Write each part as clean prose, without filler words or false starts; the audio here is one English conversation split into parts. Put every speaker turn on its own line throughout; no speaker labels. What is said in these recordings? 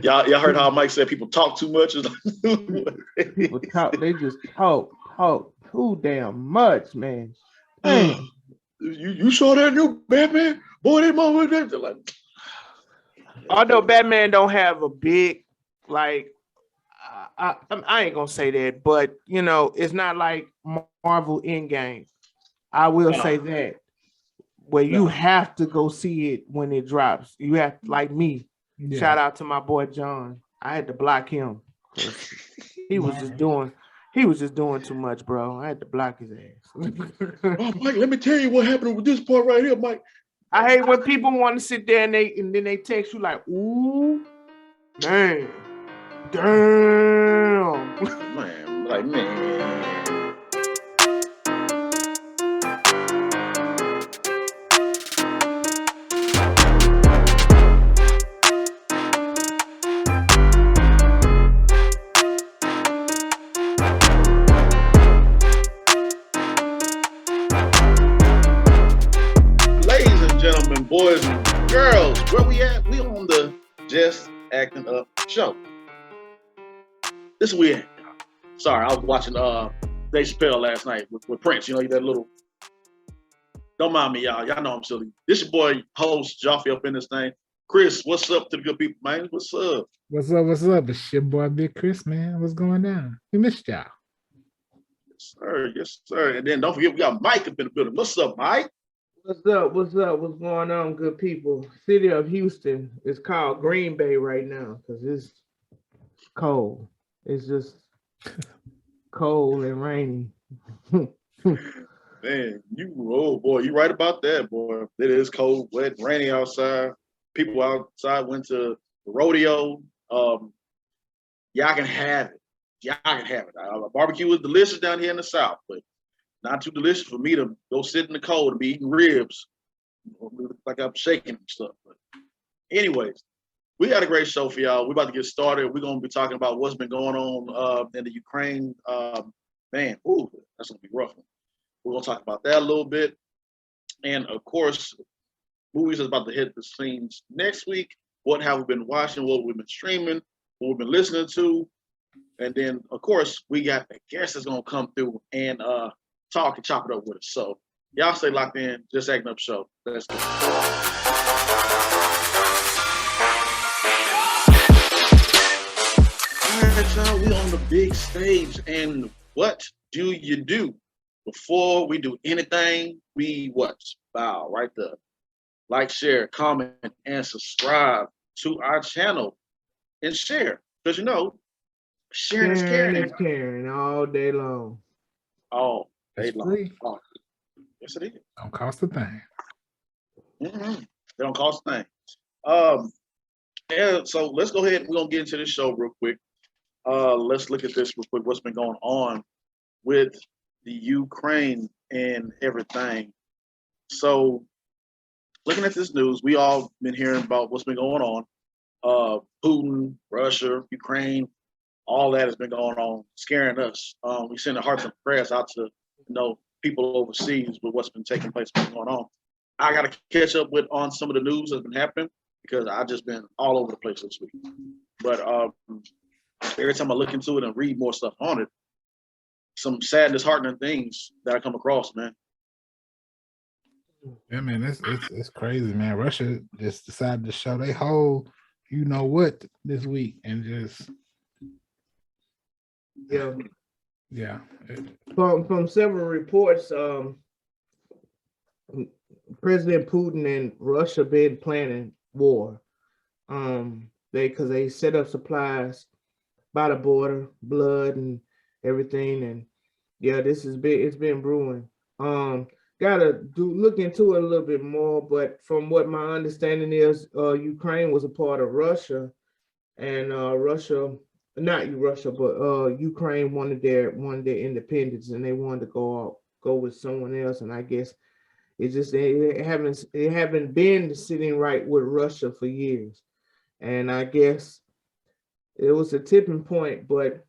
Y'all heard how Mike said people talk too much?
People talk, they just talk too damn much, man. Dang.
You saw that new Batman? Boy, they motherfucker. Like,
although Batman don't have a big, like, I ain't gonna say that, but you know, it's not like Marvel Endgame. I will say that. Where you have to go see it when it drops. You have, like me. Yeah. Shout out to my boy John. I had to block him. He was just doing too much, bro. I had to block his ass.
Oh, Mike, let me tell you what happened with this part right here, Mike.
I hate when people want to sit there and then they text you like, ooh, man, damn.
Man, like, man. Boys and girls, where we at? We on the Just Acting Up show. This is we at. Sorry, I was watching Dave Chappelle last night with Prince. You know, that little. Don't mind me, y'all. Y'all know I'm silly. This your boy, host Joffrey up in this thing. Chris, what's up to the good people, man? What's up?
What's up? What's up? It's your boy, Big Chris, man. What's going on? We missed y'all.
Yes, sir. Yes, sir. And then don't forget, we got Mike up in the building. What's up, Mike?
What's up? What's up? What's going on, good people? City of Houston is called Green Bay right now because it's cold. It's just cold and rainy.
Man, you right about that, boy. It is cold, wet, rainy outside. People outside went to the rodeo. Y'all can have it. Y'all can have it. Barbecue was delicious down here in the South, but not too delicious for me to go sit in the cold and be eating ribs. Like I'm shaking and stuff. But anyways, we got a great show for y'all. We're about to get started. We're going to be talking about what's been going on in the Ukraine. Man, ooh, that's going to be rough. We're going to talk about that a little bit. And, of course, movies is about to hit the scenes next week. What have we been watching, what we've been streaming, what we've been listening to. And then, of course, we got the guest that's going to come through and talk and chop it up with us. So y'all stay locked in. Just Acting Up show. Let's go. All right, y'all. We on the big stage, and what do you do before we do anything? We bow right there. Like, share, comment, and subscribe to our channel, and share because you know sharing is caring.
It's caring all day long.
All day
It's
long.
free.
Oh, yes, it is.
Don't cost a thing.
Mm-hmm. They don't cost a thing. And so let's go ahead and we're gonna get into this show real quick. Let's look at this real quick. What's been going on with the Ukraine and everything? So, looking at this news, we all been hearing about what's been going on. Putin, Russia, Ukraine, all that has been going on, scaring us. We send our hearts and prayers out to people overseas with what's been taking place, what's going on. I got to catch up on some of the news that's been happening because I've just been all over the place this week. But every time I look into it and read more stuff on it, some sad, disheartening things that I come across, man.
Yeah, man, it's crazy, man. Russia just decided to show they whole, you know what, this week and just yeah.
From several reports, President Putin and Russia been planning war. They set up supplies by the border, blood and everything, and it's been brewing. Gotta look into it a little bit more, but from what my understanding is, Ukraine was a part of Russia, and Ukraine wanted their independence, and they wanted to go with someone else, and I guess it haven't been sitting right with Russia for years, and I guess it was a tipping point, but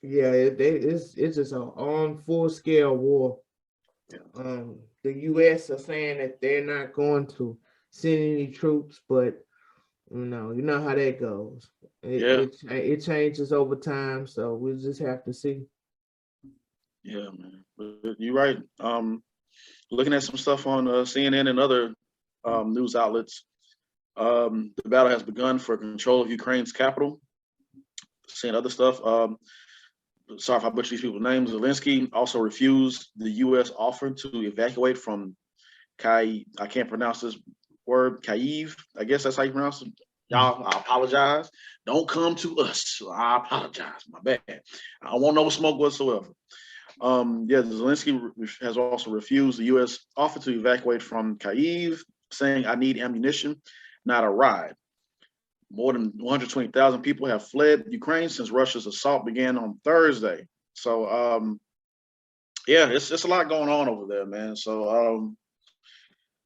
yeah, it's just on full scale war. The U.S. are saying that they're not going to send any troops, but You know how that goes. It changes over time, so we'll just have to see.
Yeah, man. But you're right. Looking at some stuff on CNN and other news outlets, the battle has begun for control of Ukraine's capital. Seeing other stuff. Sorry if I butcher these people's names. Zelensky also refused the U.S. offer to evacuate from I can't pronounce this word, Kyiv. I guess that's how you pronounce it. Y'all, I apologize. Don't come to us. I apologize. My bad. I don't want no smoke whatsoever. Zelensky has also refused the U.S. offer to evacuate from Kyiv, saying, "I need ammunition, not a ride." More than 120,000 people have fled Ukraine since Russia's assault began on Thursday. So, it's a lot going on over there, man. So,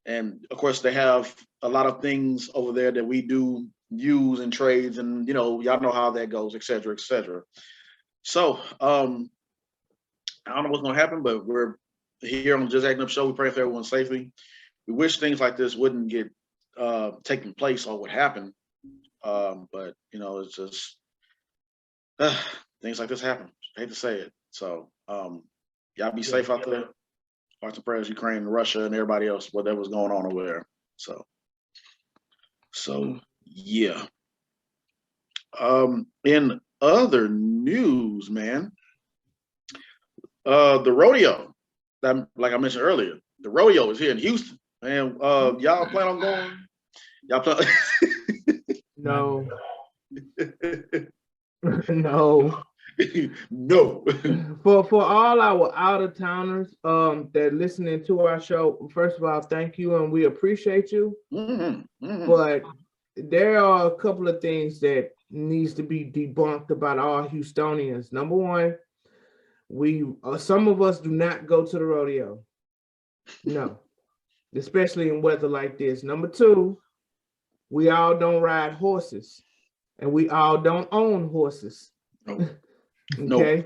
and of course, they have a lot of things over there that we do use in trades, and y'all know how that goes, et cetera, et cetera. So, I don't know what's going to happen, but we're here on the Just Acting Up Show. We pray for everyone's safety. We wish things like this wouldn't get taking place or would happen. But it's just things like this happen. I hate to say it. So y'all be safe out there. Hearts and prayers, Ukraine and Russia and everybody else, whatever's going on over there. So yeah. In other news, man, the rodeo that, like I mentioned earlier, the rodeo is here in Houston. Man, y'all plan on going? Y'all plan?
No. No.
No.
For all our out of towners that listening to our show, first of all, thank you and we appreciate you. But there are a couple of things that needs to be debunked about all Houstonians. Number one, some of us do not go to the rodeo. No, especially in weather like this. Number two, we all don't ride horses, and we all don't own horses.
No.
Okay.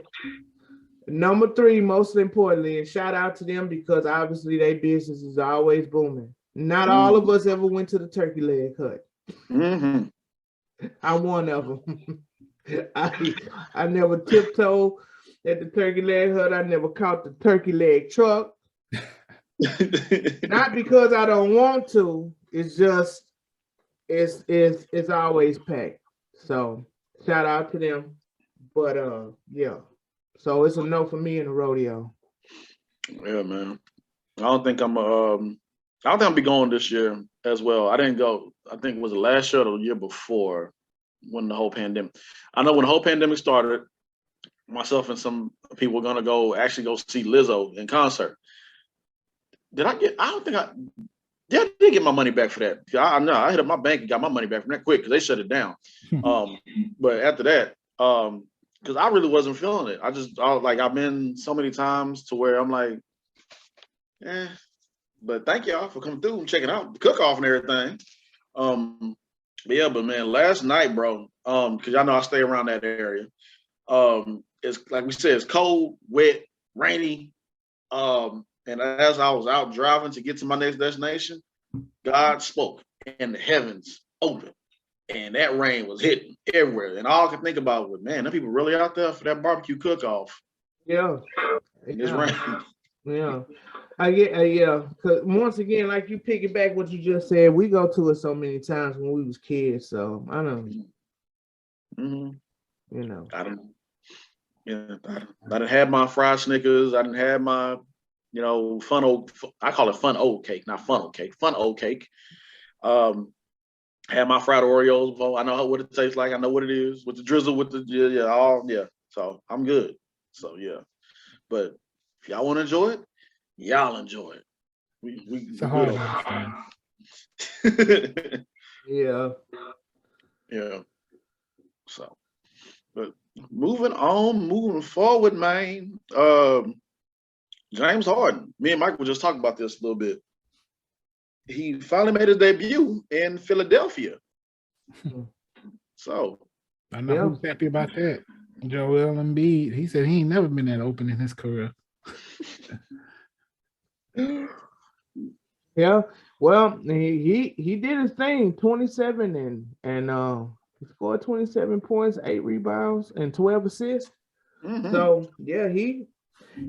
Number three, most importantly, and shout out to them because obviously their business is always booming. Not all of us ever went to the turkey leg hut. I'm one of them. I never tiptoed at the turkey leg hut. I never caught the turkey leg truck. Not because I don't want to. It's just it's always packed. So shout out to them. But yeah. So it's a no for me in the rodeo.
Yeah, man. I don't think I'll be going this year as well. I didn't go. I think it was the last year or the year before when the whole pandemic. I know when the whole pandemic started, myself and some people were gonna go see Lizzo in concert. I did get my money back for that. I hit up my bank and got my money back from that quick because they shut it down. But after that, because I really wasn't feeling it. I've been so many times to where I'm like, but thank y'all for coming through and checking out the cook-off and everything. But man, last night, bro, because y'all know I stay around that area. It's like we said, it's cold, wet, rainy. And as I was out driving to get to my next destination, God spoke and the heavens opened. And that rain was hitting everywhere. And all I could think about was, man, them people really out there for that barbecue cook-off.
Yeah.
It's rain.
Yeah. Because once again, like you piggyback what you just said, we go to it so many times when we was kids. So I know.
I done had my fried Snickers. I done had my, I call it fun old cake, not funnel cake, fun old cake. Had my fried Oreos. I know what it tastes like. I know what it is with the drizzle, with the So I'm good. So yeah, but if y'all want to enjoy it, y'all enjoy it.
It's a hard one.
Yeah.
So, but moving forward, man. James Harden. Me and Mike were just talking about this a little bit. He finally made his debut in Philadelphia. So
I know who's happy about that. Joel Embiid. He said he ain't never been that open in his career.
Yeah. Well, he did his thing, 27 and he scored 27 points, 8 rebounds, and 12 assists.
Mm-hmm.
So yeah, he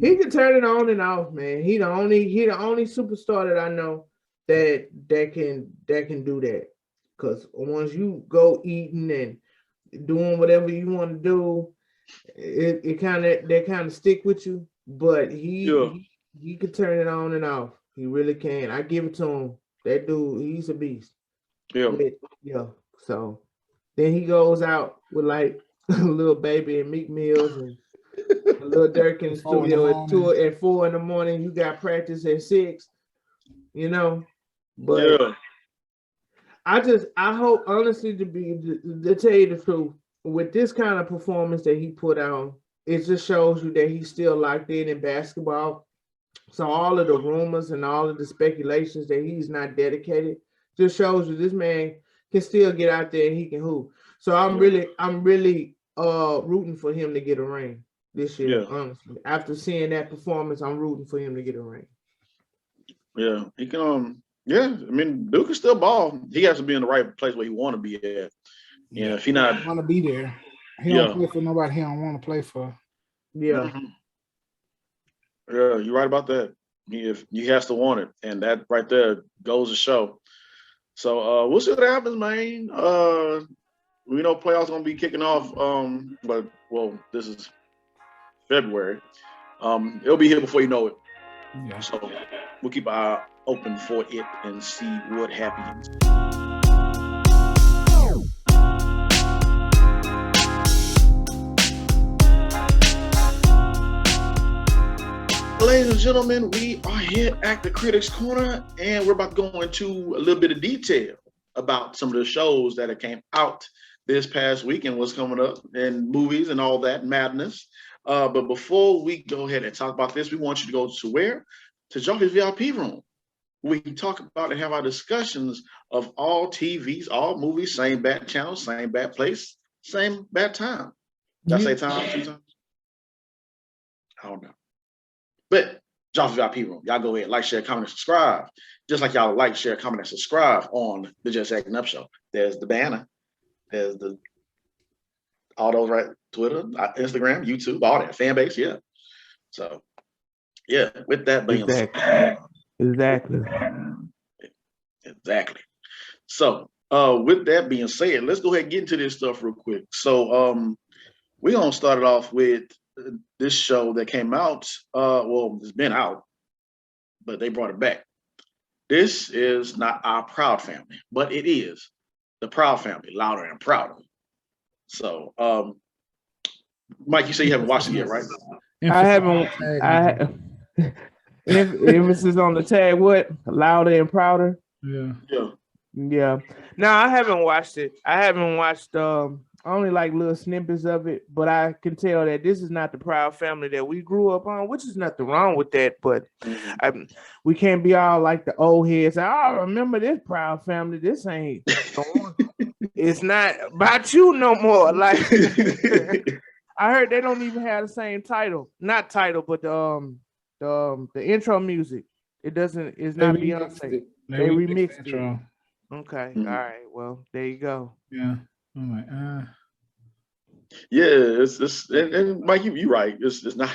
can turn it on and off, man. He the only superstar that I know that can do that. Cause once you go eating and doing whatever you want to do, it kind of stick with you. But he can turn it on and off. He really can. I give it to him. That dude, he's a beast.
Yeah.
So then he goes out with like a little baby and Meek Mills and a little Dirk in the studio at 4 in the morning. You got practice at 6. But I hope honestly to tell you the truth, with this kind of performance that he put out, it just shows you that he's still locked in basketball. So all of the rumors and all of the speculations that he's not dedicated just shows you this man can still get out there and he can hoop. So I'm really rooting for him to get a ring this year. Honestly, after seeing that performance, I'm rooting for him to get a ring.
Yeah, he can. Yeah, I mean, Duke can still ball. He has to be in the right place where he want to be at. Yeah, if he not
want to be there, he don't play for nobody. He don't want to play for.
Yeah.
Mm-hmm. Yeah, you're right about that. He has to want it, and that right there goes to show. So we'll see what happens, man. We know playoffs gonna be kicking off. But this is February. It'll be here before you know it.
Yeah.
So we'll keep our eye open for it and see what happens. Ladies and gentlemen, we are here at the Critics Corner, and we're about to go into a little bit of detail about some of the shows that came out this past week and what's coming up, and movies and all that madness. But before we go ahead and talk about this, we want you to go to where? To Joker's VIP room. We can talk about and have our discussions of all TVs, all movies, same bad channel, same bad place, same bad time. Did I say time 2 times? I don't know. But John's VIP room, y'all go ahead, like, share, comment, and subscribe. Just like y'all like, share, comment, and subscribe on the Just Acting Up Show. There's the banner. There's all those, right? Twitter, Instagram, YouTube, all that fan base, yeah. So, yeah. With that being said, exactly. So, with that being said, let's go ahead and get into this stuff real quick. So, we're gonna start it off with this show that came out. It's been out, but they brought it back. This is not Our Proud Family, but it is the Proud Family, Louder and Prouder. So, Mike, you say you haven't watched it yet, right?
I haven't. Emphasis on the tag. What? Louder and Prouder. Yeah. No, I haven't watched it. I haven't watched only like little snippets of it, but I can tell that this is not the Proud Family that we grew up on, which is nothing wrong with that. But we can't be all like the old heads. I remember this Proud Family. This ain't. It's not about you no more. Like I heard they don't even have the same title. Not title, but the intro music. It doesn't. It's not Beyonce. They remixed it. Okay. All right. Well, there you go.
Yeah. I'm like,
Yeah, it's and Mike, you're right. It's not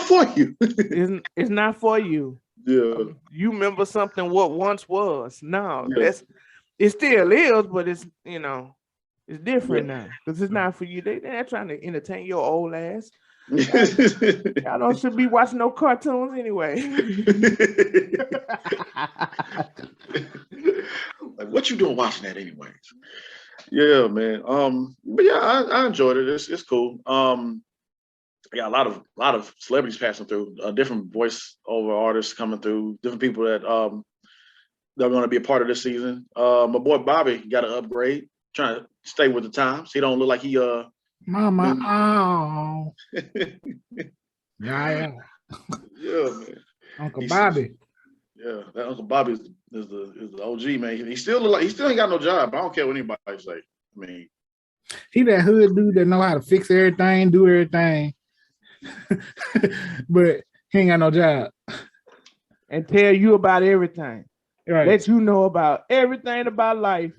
for you.
It's not for you.
Yeah.
You remember something what once was. No, it still is, but it's it's different now because it's not for you. They're not trying to entertain your old ass. Y'all don't should be watching no cartoons anyway.
Like, what you doing watching that anyways? Yeah, man. But yeah, I enjoyed it. It's cool. Yeah, a lot of celebrities passing through, different voice over artists coming through, different people that they're going to be a part of this season. My boy Bobby got an upgrade, trying to stay with the times. He don't look like he
Mama. Yeah,
man.
Uncle Bobby.
Yeah, that Uncle Bobby is the OG, man. He still ain't got no job. I don't care what anybody say. I mean,
he that hood dude that know how to fix everything, do everything, but he ain't got no job.
And tell you about everything.
Right.
let you know about everything about life,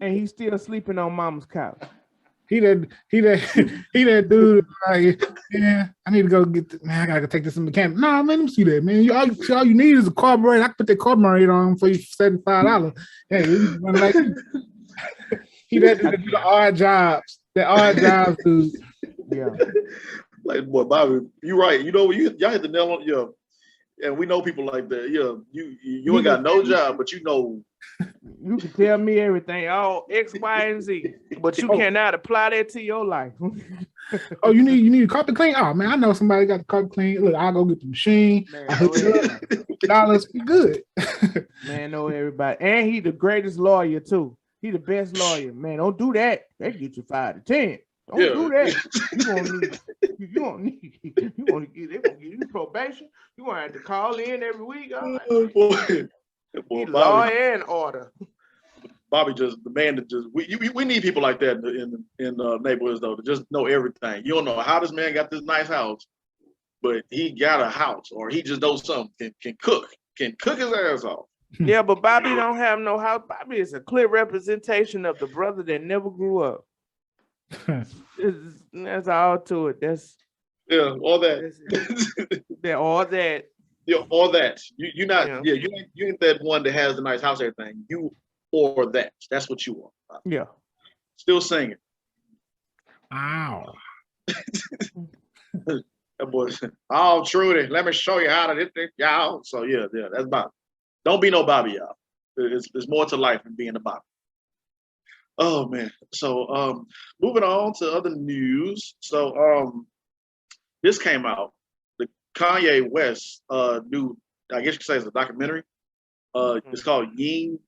and he's still sleeping on mama's couch.
He that dude. Like, yeah, I need to go get. Man, I gotta take this in the mechanic. Nah, man, let me see that, man. All you need is a carburetor. I can put that carburetor on for you for $75. Hey, you run like he that dude that do the odd jobs. The odd jobs, dude.
Yeah.
Like, boy, Bobby, you right. You know, y'all hit the nail on. Yeah, and we know people like that. Yeah, you ain't got no job, but you know.
You can tell me everything, all X, Y, and Z, but you cannot apply that to your life.
Oh, you need a carpet clean? Oh man, I know somebody got the carpet clean. Look, I'll go get the machine.
Man,
I hook it up. $50, be good.
Man, know everybody. And he the greatest lawyer too. He the best lawyer. Man, don't do that. They get you 5 to 10. Don't do that. You gonna give you probation. You gonna have to call in every week.
Oh, boy.
He law and order.
Bobby just the man that just we need people like that in neighborhoods though, to just know everything. You don't know how this man got this nice house, but he got a house, or he just knows something, can cook his ass off.
Yeah, but Bobby don't have no house. Bobby is a clear representation of the brother that never grew up. That's all to it. That's
all that.
All that.
Yeah, all that. You're not. Yeah, you ain't that one that has the nice house, everything. You or that. That's what you are.
Yeah.
Still singing.
Wow.
That boy said, "Oh, Trudy, let me show you how to hit this, y'all." So yeah, that's Bobby. Don't be no Bobby, y'all. There's more to life than being a Bobby. Oh man. So moving on to other news. So this came out. The Kanye West new, I guess you could say it's a documentary. It's called Yeen.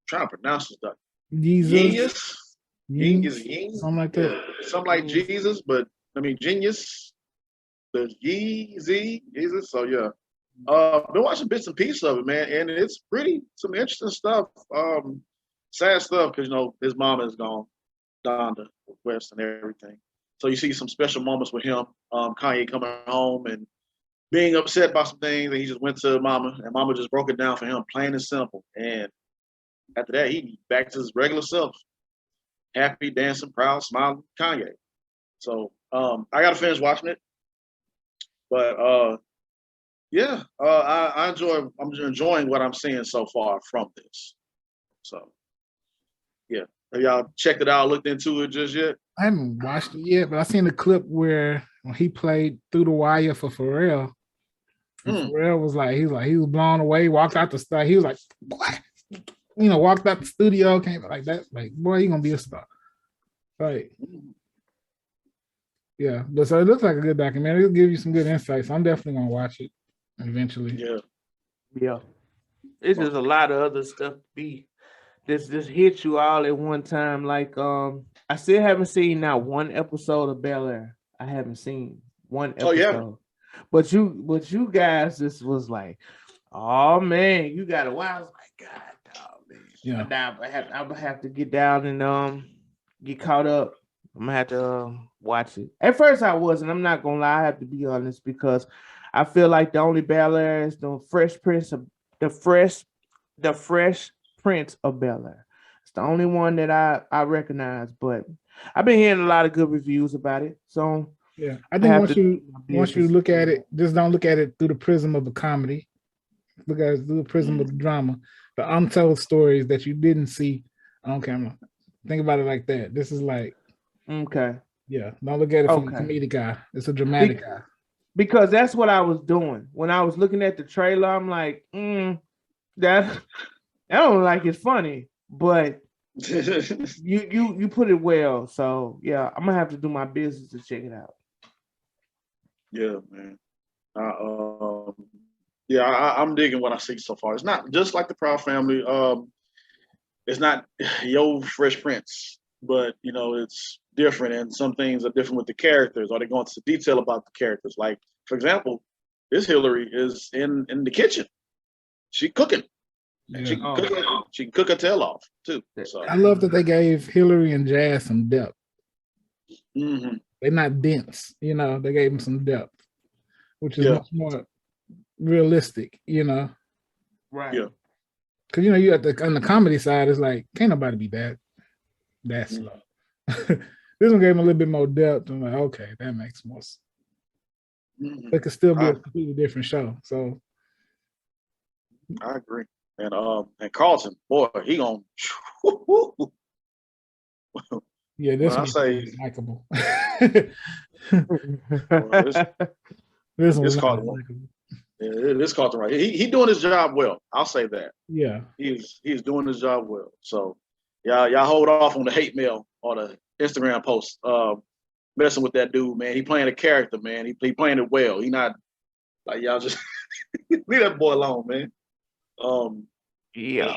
Trying to pronounce this doc.
Jesus.
Yeen?
Something like that.
Yeah. Something like Jesus, but I mean genius. The Jesus. So yeah. Been watching bits and pieces of it, man, and it's pretty some interesting stuff. Sad stuff because his mom is gone, Donda West, and everything. So you see some special moments with him. Kanye coming home and being upset about some things, and he just went to Mama, and Mama just broke it down for him, plain and simple. And after that, he back to his regular self, happy, dancing, proud, smiling, Kanye. So I got to finish watching it, but yeah, I'm enjoying what I'm seeing so far from this. So yeah, have y'all checked it out, looked into it just yet?
I haven't watched it yet, but I seen the clip where when he played Through the Wire for Pharrell. Pharrell was he was blown away, walked out the studio. He was like, what? Walked out the studio, came like that. Like, boy, you gonna be a star. Right. Yeah. But so it looks like a good documentary. It'll give you some good insights. I'm definitely gonna watch it eventually.
Yeah. It's just a lot of other stuff to be. This hits you all at one time. Like I still haven't seen not one episode of Bel-Air. I haven't seen one episode.
Oh, yeah.
But you guys, this was like, oh man, you gotta watch. I was like, God, dog, man.
Yeah.
I'm gonna have to get down and get caught up. I'm gonna have to watch it. At first I wasn't. I'm not gonna lie, I have to be honest, because I feel like the only Bel-Air is the Fresh Prince of Bel-Air. It's the only one that I recognize, but I've been hearing a lot of good reviews about it. So
yeah, I think once you look at it, just don't look at it through the prism of the comedy. Look at it through the prism of the drama, the untold stories that you didn't see on camera. Think about it like that. This is like,
okay.
Yeah, don't look at it from the comedic eye. It's a dramatic eye.
Because that's what I was doing when I was looking at the trailer. I'm like, that I don't like it's funny, but you put it well. So yeah, I'm gonna have to do my business to check it out.
Yeah, man. I'm digging what I see so far. It's not just like the Proud Family. It's not Yo Fresh Prince, but it's different, and some things are different with the characters, or they go into detail about the characters. Like, for example, this Hillary is in the kitchen. She cooking. Yeah. She can cook her tail off too. So
I love that they gave Hillary and Jazz some depth.
Mm-hmm.
They're not dense, they gave them some depth, which is much more realistic,
Right.
Yeah.
Cause you on the comedy side, it's like can't nobody be that slow. This one gave him a little bit more depth. I'm like, okay, that makes more sense. It could still be a completely different show. So
I agree. And Carlton, boy, he gonna
yeah, this
one
is likable.
This Carlton right here. He doing his job well. I'll say that.
Yeah.
He's doing his job well. So y'all hold off on the hate mail or the Instagram posts. Messing with that dude, man. He playing a character, man. He playing it well. He not like y'all just leave that boy alone, man.
Yeah.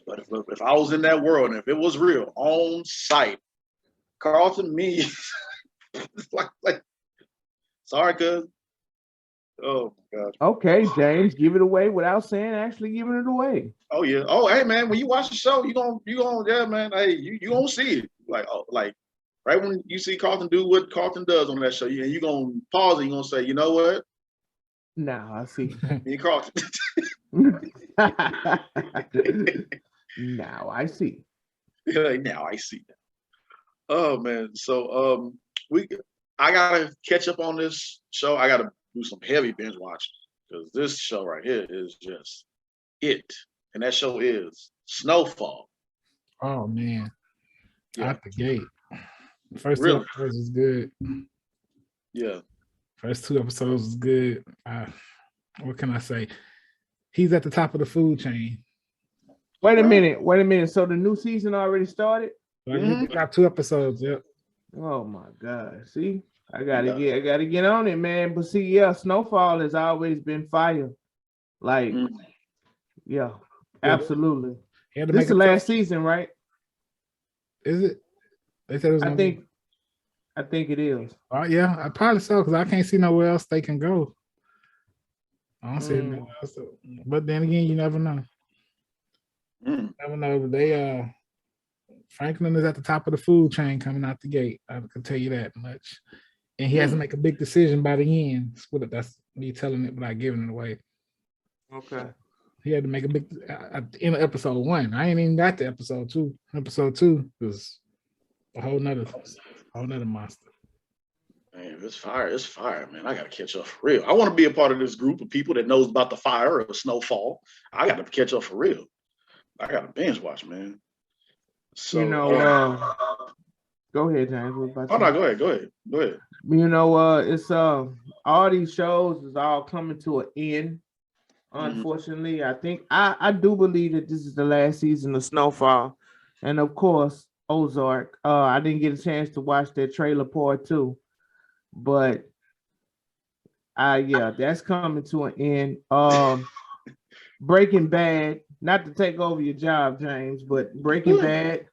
But if I was in that world and if it was real on site, Carlton, me, like sorry, cuz. Oh my gosh.
Okay, James, give it away without saying actually giving it away.
Oh yeah. Oh hey man, when you watch the show, you gonna yeah man. Hey, you gonna see it like right when you see Carlton do what Carlton does on that show, and you gonna pause and you gonna say, you know what?
Now I see.
Me Carlton.
Now I see.
Now I see that. Oh man. So I gotta catch up on this show. I gotta do some heavy binge watching because this show right here is just it. And that show is Snowfall.
Oh man.
Yeah.
Out the gate. First
Really?
2 episodes was good.
Yeah.
First 2 episodes was good. What can I say? He's at the top of the food chain.
Wait a minute. So the new season already started?
He got 2 episodes, yep.
Oh my God. See? I gotta get on it, man. But see, yeah, Snowfall has always been fire. Like, yeah, absolutely. This is the last season, right?
Is it? They said it was.
I think it is.
Oh yeah, I probably so because I can't see nowhere else they can go. I don't see it nowhere else. But then again, you never know. Never know. They Franklin is at the top of the food chain coming out the gate. I can tell you that much. And he has to make a big decision by the end. That's me telling it without giving it away.
Okay.
He had to make a big in episode 1. I ain't even got to episode 2. Episode 2 was a whole nother monster.
Man, it's fire, man. I gotta catch up for real. I want to be a part of this group of people that knows about the fire or Snowfall. I gotta catch up for real. I gotta binge watch, man. So
go ahead, James. What about
no, go ahead.
You know, it's all these shows is all coming to an end. Unfortunately, I think I do believe that this is the last season of Snowfall, and of course Ozark. I didn't get a chance to watch that trailer part 2, but that's coming to an end. Breaking Bad, not to take over your job, James, but Breaking Bad,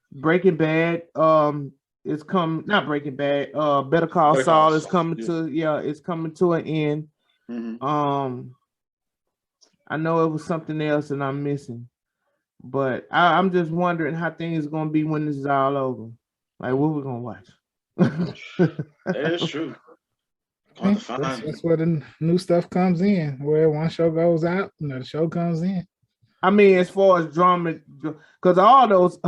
it's come not Breaking Bad, Better Call Saul is coming to it's coming to an end. I know it was something else and I'm missing, but I'm just wondering how things are gonna be when this is all over. Like what we're gonna watch.
That is true.
That's where the new stuff comes in. Where one show goes out, another show comes in.
I mean, as far as drama, because all those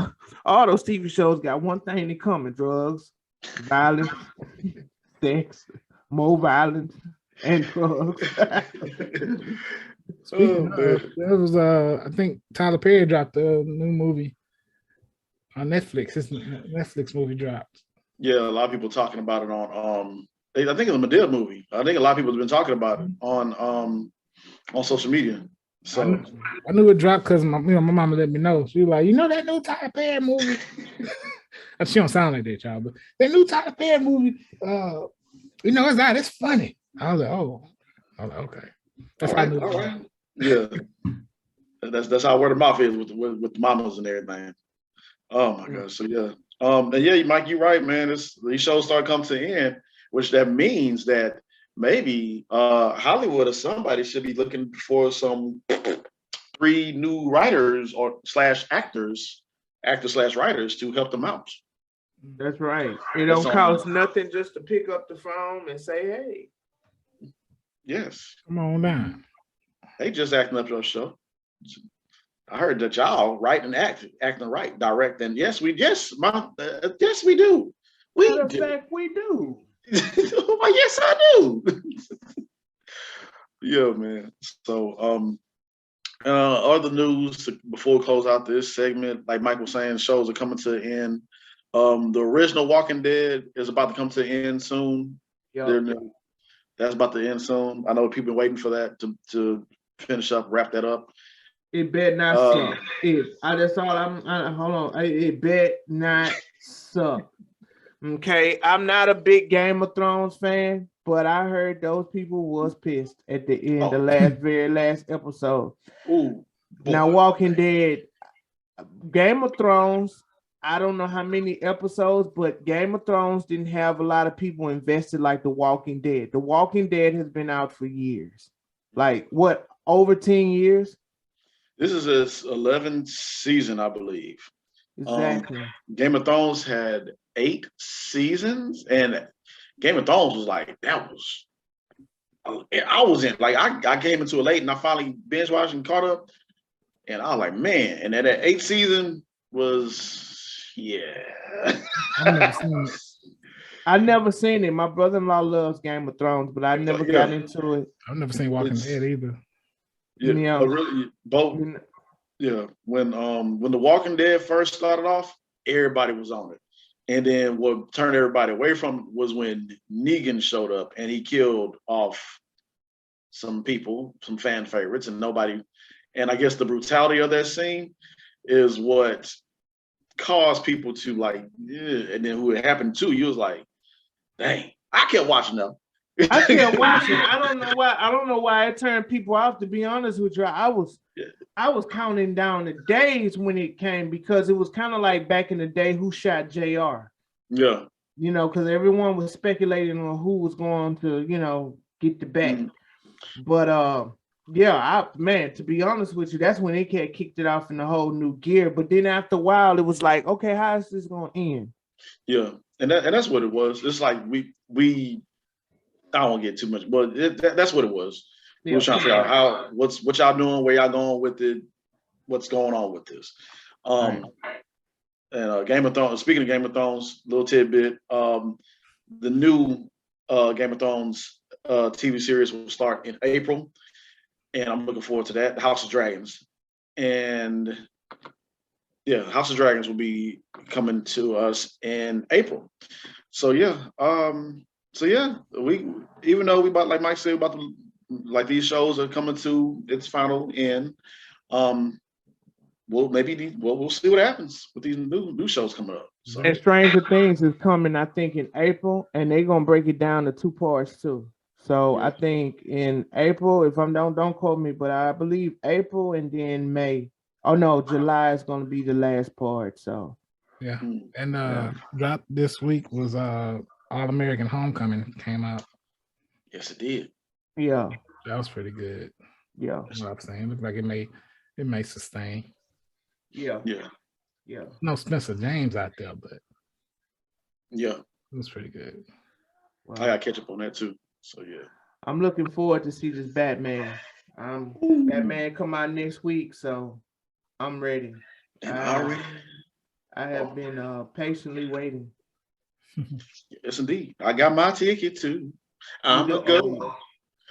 TV shows got one thing in common: drugs, violence, sex, more violence, and drugs.
Speaking of, there was I think Tyler Perry dropped a new movie on Netflix. His Netflix movie dropped.
Yeah, a lot of people talking about it on I think it's a Madea movie. I think a lot of people have been talking about it on social media. So
I knew it dropped because my mama let me know. She was like, that new Tyler Perry movie. She don't sound like that, y'all, but that new Tyler Perry movie, it's out. It's funny. I was like, okay. That's how I knew.
All right. Yeah, that's how word of mouth is with the mamas and everything. Oh my gosh. So yeah, and yeah, Mike, you're right, man. These shows start coming to an end, which that means that maybe Hollywood or somebody should be looking for some 3 new writers or actors / writers to help them out.
That's right. It don't cost nothing just to pick up the phone and say, hey.
Yes.
Come on down.
Hey, just acting up your show. I heard that y'all write and acting right, direct, and yes, we do. We
Matter of
do.
fact, we do.
Well, yes, I do. Yeah, man. So, other news before we close out this segment, like Mike was saying, shows are coming to the end. The original Walking Dead is about to come to the end soon. That's about to end soon. I know people been waiting for that to finish up, wrap that up.
It bet not suck. That's all hold on. It bet not suck. Okay, I'm not a big Game of Thrones fan, but I heard those people was pissed at the end, the very last episode.
Ooh,
now, Walking Dead, Game of Thrones, I don't know how many episodes, but Game of Thrones didn't have a lot of people invested like The Walking Dead. The Walking Dead has been out for years. Like, what, over 10 years?
This is its 11th season, I believe.
Exactly.
Game of Thrones had 8 seasons, and Game of Thrones was like, I was in, like, I came into it late, and I finally binge watched and caught up, and I was like, man, and that 8th season was, yeah.
I've
never seen it. My brother-in-law loves Game of Thrones, but I never got into it.
I've never seen Walking Dead either.
Yeah, but really, both. Yeah, when the Walking Dead first started off, everybody was on it, and then what turned everybody away from it was when Negan showed up and he killed off some people, some fan favorites, and nobody. And I guess the brutality of that scene is what caused people to like. Yeah. And then who it happened to, you was like, dang, I kept watching them.
I kept watching. I don't know why it turned people off. To be honest with you, I was counting down the days when it came, because it was kind of like back in the day, who shot JR?
Yeah.
You know, because everyone was speculating on who was going to, get the back. But to be honest with you, that's when it kicked it off in a whole new gear. But then after a while, it was like, okay, how is this going to end?
Yeah, and that's what it was. It's like we I don't want to get too much, but that's what it was. We were trying to figure out what y'all doing, where y'all going with it, what's going on with this. And Game of Thrones. Speaking of Game of Thrones, little tidbit. The new Game of Thrones TV series will start in April, and I'm looking forward to that. House of Dragons, and House of Dragons will be coming to us in April. So we, even though we about, like Mike said, these shows are coming to its final end. We'll see what happens with these new shows coming up. So.
And Stranger Things is coming, I think, in April, and they're gonna break it down to 2 parts too. So I think in April, if I'm don't quote me, but I believe April, and then May. Oh no, July is gonna be the last part. So
dropped this week was All American Homecoming came out.
Yes, it did.
Yeah,
that was pretty good.
Yeah,
that's what I'm saying. It looked like it may sustain.
Yeah.
No Spencer James out there, but
it
was pretty good.
Wow. I gotta catch up on that too. So
I'm looking forward to see this Batman. Batman come out next week, so I'm ready. I have been patiently waiting.
Yes, indeed. I got my ticket too. I'm a go.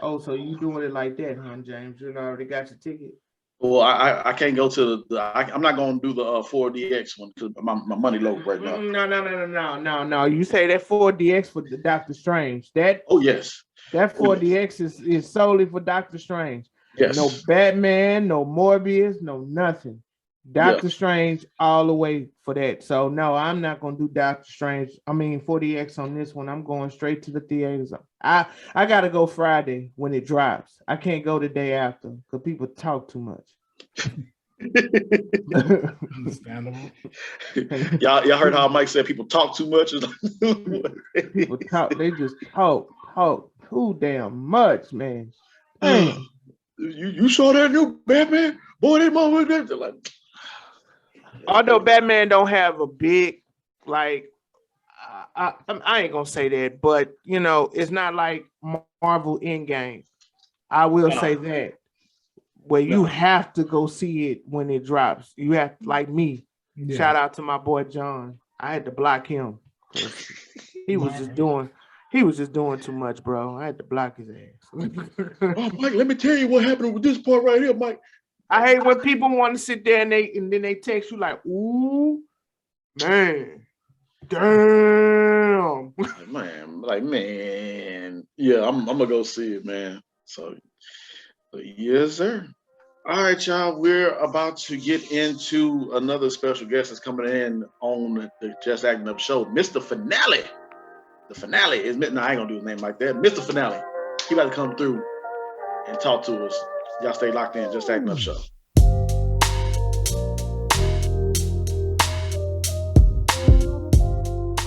Oh, so you doing it like that, huh, James? You already got your ticket.
Well, I can't go to I'm not going to do the 4DX one because my money low right now.
No. You say that 4DX for the Doctor Strange.
Yes.
That 4DX is solely for Doctor Strange.
Yes.
No Batman, no Morbius, no nothing. Doctor Strange all the way for that. So no, I'm not gonna do Doctor Strange. 4DX on this one. I'm going straight to the theaters. I gotta go Friday when it drops. I can't go the day after because people talk too much.
Understandable.
Y'all heard how Mike said people talk too much?
People talk, they just talk too damn much, man.
You saw that new Batman? Boy, they motherfuckers like.
Although Batman don't have a big, like, I ain't gonna say that, but it's not like Marvel Endgame. I will say that. where you have to go see it when it drops. You have, like me.
Yeah.
Shout out to my boy John. I had to block him because he was just doing too much, bro. I had to block his ass.
Oh, Mike, let me tell you what happened with this part right here, Mike.
I hate when people want to sit there and then they text you like, ooh, man, damn.
Man. Yeah, I'm gonna go see it, man. So yes, sir. All right, y'all. We're about to get into another special guest that's coming in on the Just Acting Up show, Mr. Finale. The finale is no, I ain't gonna do his name like that. Mr. Finale. He about to come through and talk to us. Y'all stay locked in. Just Acting Up show.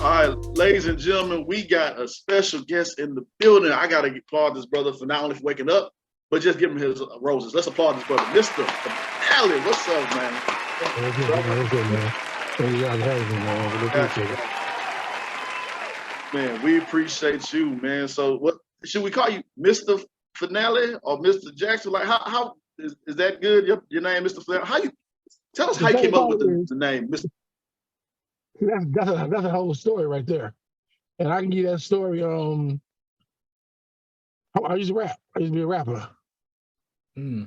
All right, ladies and gentlemen, we got a special guest in the building. I gotta applaud this brother for not only for waking up, but just give him his roses. Let's applaud this brother, Mr. Finale. What's up, man?
What's good, man? Thank you guys for having me, man. Really appreciate it.
Man, we appreciate you, man. So, what should we call you, Mr. Finale or Mr. Jackson? Like, how is that good? Your name, Mr. Finale. How you tell us how you came up with the name, Mr.
That's a whole story right there, and I can give that story. I used to rap. I used to be a rapper.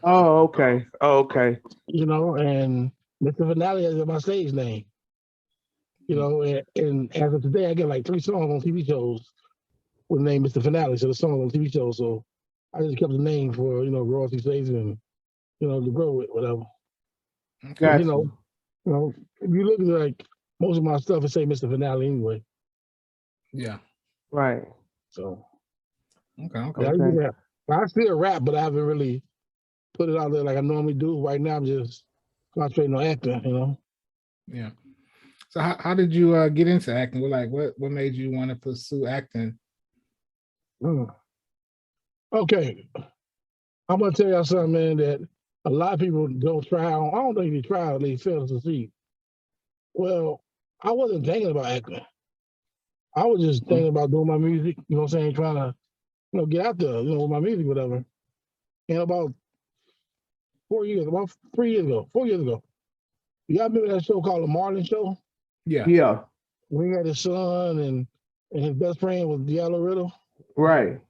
Oh, okay.
You know, and Mr. Finale is my stage name. You know, and as of today, I get like 3 songs on TV shows with the name Mr. Finale. So the songs on TV shows. So I just kept the name for royalty stays and to grow with whatever.
Gotcha.
You know, if you look at like most of my stuff, it say Mr. Finale anyway.
Yeah.
Right.
So
Okay.
I still rap, but I haven't really put it out there like I normally do. Right now, I'm just concentrating on acting.
Yeah. So how did you get into acting? What made you want to pursue acting?
Okay. I'm gonna tell y'all something, man, that a lot of people don't try. I don't think they try, they fail to succeed. Well, I wasn't thinking about acting. I was just thinking about doing my music, trying to, get out there, with my music, whatever. And about 4 years ago, y'all remember that show called The Marlin Show?
Yeah.
We had his son and his best friend was Diallo Riddle.
Right.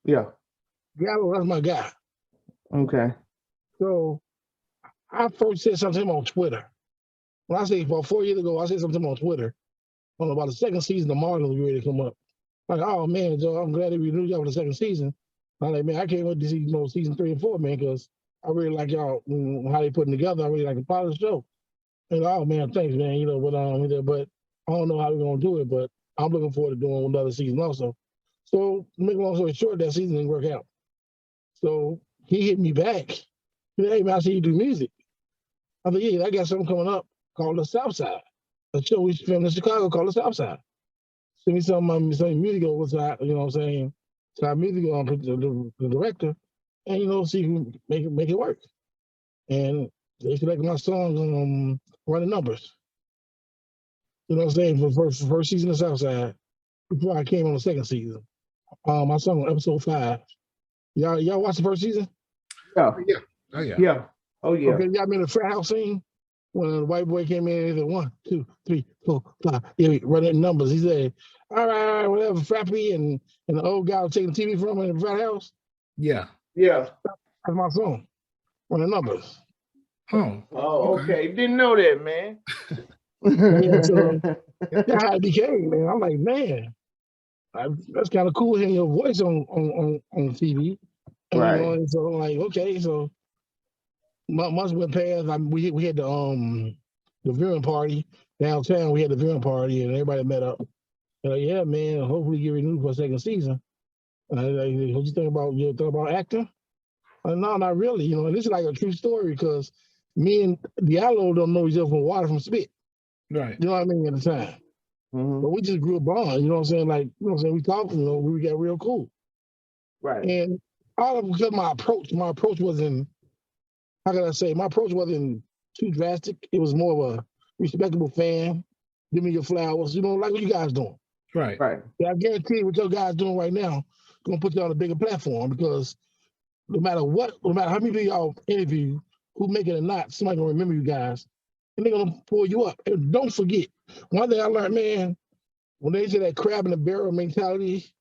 Yeah.
Diallo, that's my guy.
Okay.
So I first said something to him on Twitter. When I say about 4 years ago, I said something to him on Twitter on about the second season of Marlin was ready to come up. Like, oh man, Joe, I'm glad they renewed y'all for the second season. I'm like, man, I can't wait to see season 3 and 4, man, because I really like y'all how they putting together. I really like the part of the show. And oh man, thanks, man. But I don't know how we're gonna do it, but I'm looking forward to doing another season also. So make a long story short, that season didn't work out. So he hit me back. He said, hey man, I see you do music. I said, yeah, I got something coming up called The South Side. A show we filmed in Chicago called The South Side. Send me some music over to, to our music the director, and see if we can make it work. And they selected my song, Running Numbers. For the first season of Southside, before I came on the second season. My song on episode 5. Y'all watch the first season?
Yeah.
Oh yeah.
Yeah. Oh yeah.
Okay, y'all been in the frat house scene? When the white boy came in, he said 1, 2, 3, 4, 5. Yeah, running numbers. He said, all right, whatever, Frappy, and the old guy was taking TV from him in the frat house.
Yeah.
That's my song. Running numbers.
Oh.
Okay. Didn't know that, man.
Yeah, so that's how it became, man. I'm like, man, that's kind of cool hearing your voice on TV.
Right.
And so I'm like, okay, so months went past. We had the viewing party downtown. We had the viewing party, and everybody met up. And like, yeah, man, hopefully get renewed for a second season. And I like, what you think about acting? No, not really. And this is like a true story because me and Diallo don't know each other from water from spit.
Right.
You know what I mean? At the time.
Mm-hmm.
But we just grew a bond, we talked, we got real cool.
Right.
And all of because my approach wasn't, how can I say, my approach wasn't too drastic. It was more of a respectable fan. Give me your flowers, like what you guys doing.
Right.
Yeah, I guarantee what your guys doing right now gonna put you on a bigger platform because no matter how many of y'all interview, who make it or not, somebody gonna remember you guys, and they're gonna pull you up. And don't forget, one thing I learned, man, when they say that crab in the barrel mentality,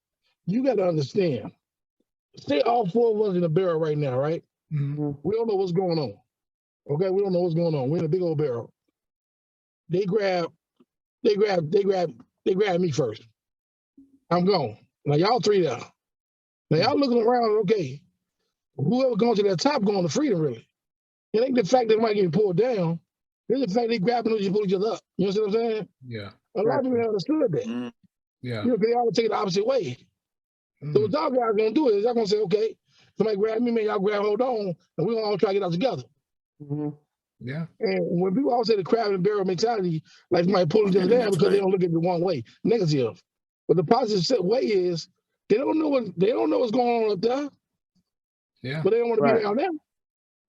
you got to understand. Say all 4 of us in a barrel right now, right?
Mm-hmm.
We don't know what's going on. Okay, we don't know what's going on. We're in a big old barrel. They grab me first. I'm gone. Now y'all 3 there. Now y'all looking around, okay, whoever going to that top going to freedom, really. It ain't the fact that they might get pulled down. It's the fact they grabbing each pull each other up. You know what I'm saying?
Yeah.
A lot of people haven't understood that.
Mm.
Yeah.
You know, they all take it the opposite way. So what y'all guys gonna do is y'all gonna say, okay, somebody grab me, man, y'all hold on, and we're gonna all try to get out together.
Mm-hmm.
Yeah.
And when people all say the crab and barrel mentality, like somebody pulling each other down because they don't look at it one way, negative. But the positive way is they don't know what's going on up there.
Yeah.
But they don't want to be down there.